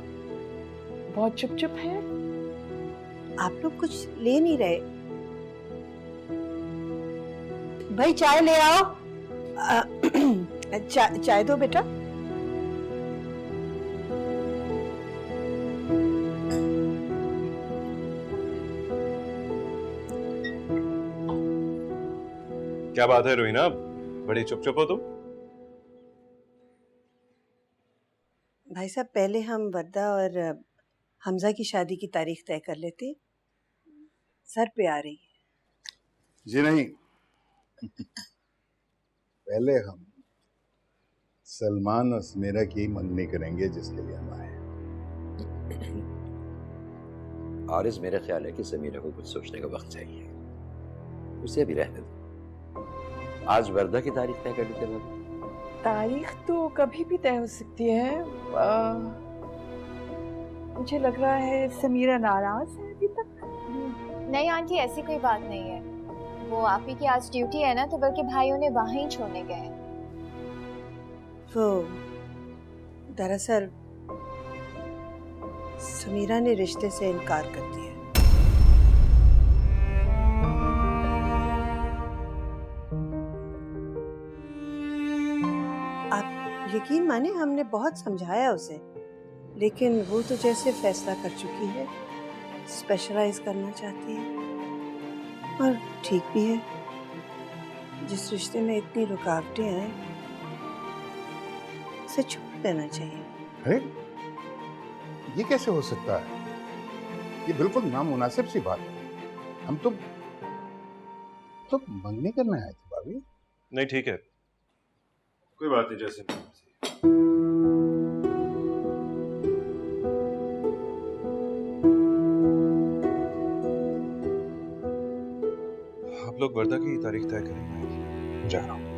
बहुत चुप चुप हैं। आप लोग कुछ ले नहीं रहे? भाई चाय ले आओ। चाय दो बेटा। क्या बात है रोहिना, बड़ी चुप चुप हो तुम? भाई साहब पहले हम वर्दा और हमजा की शादी की तारीख तय कर लेते। सर पे आ रही है। जी नहीं, पहले हम सलमान और समीरा की मंगनी करेंगे जिसके लिए हम आए। आरिज़, मेरा ख्याल है कि समीरा को कुछ सोचने का वक्त चाहिए, उसे भी रहने दो। आज वर्दा की तारीख तय कर लेते हैं। तारीख तो कभी भी तय हो सकती है। मुझे लग रहा है समीरा नाराज है अभी तक। नहीं आंटी, ऐसी कोई बात नहीं है। वो आप ही की आज ड्यूटी है ना, तो बल्कि भाई उन्हें वहां ही छोड़ने गए हैं। वो दरअसल समीरा ने रिश्ते से इनकार कर दिया। आप यकीन माने हमने बहुत समझाया उसे, लेकिन वो तो जैसे फैसला कर चुकी है, स्पेशलाइज करना चाहती है। और ठीक भी है, जिस रिश्ते में इतनी रुकावटें आए उसे छोड़ देना चाहिए। अरे ये कैसे हो सकता है? ये बिल्कुल नामुनासिब सी बात है। हम तो मंगनी करने आए थे भाभी। नहीं ठीक है, कोई बात नहीं, जैसे आप लोग वर्दा की तारीख तय करेंगे। जा रहा हूँ।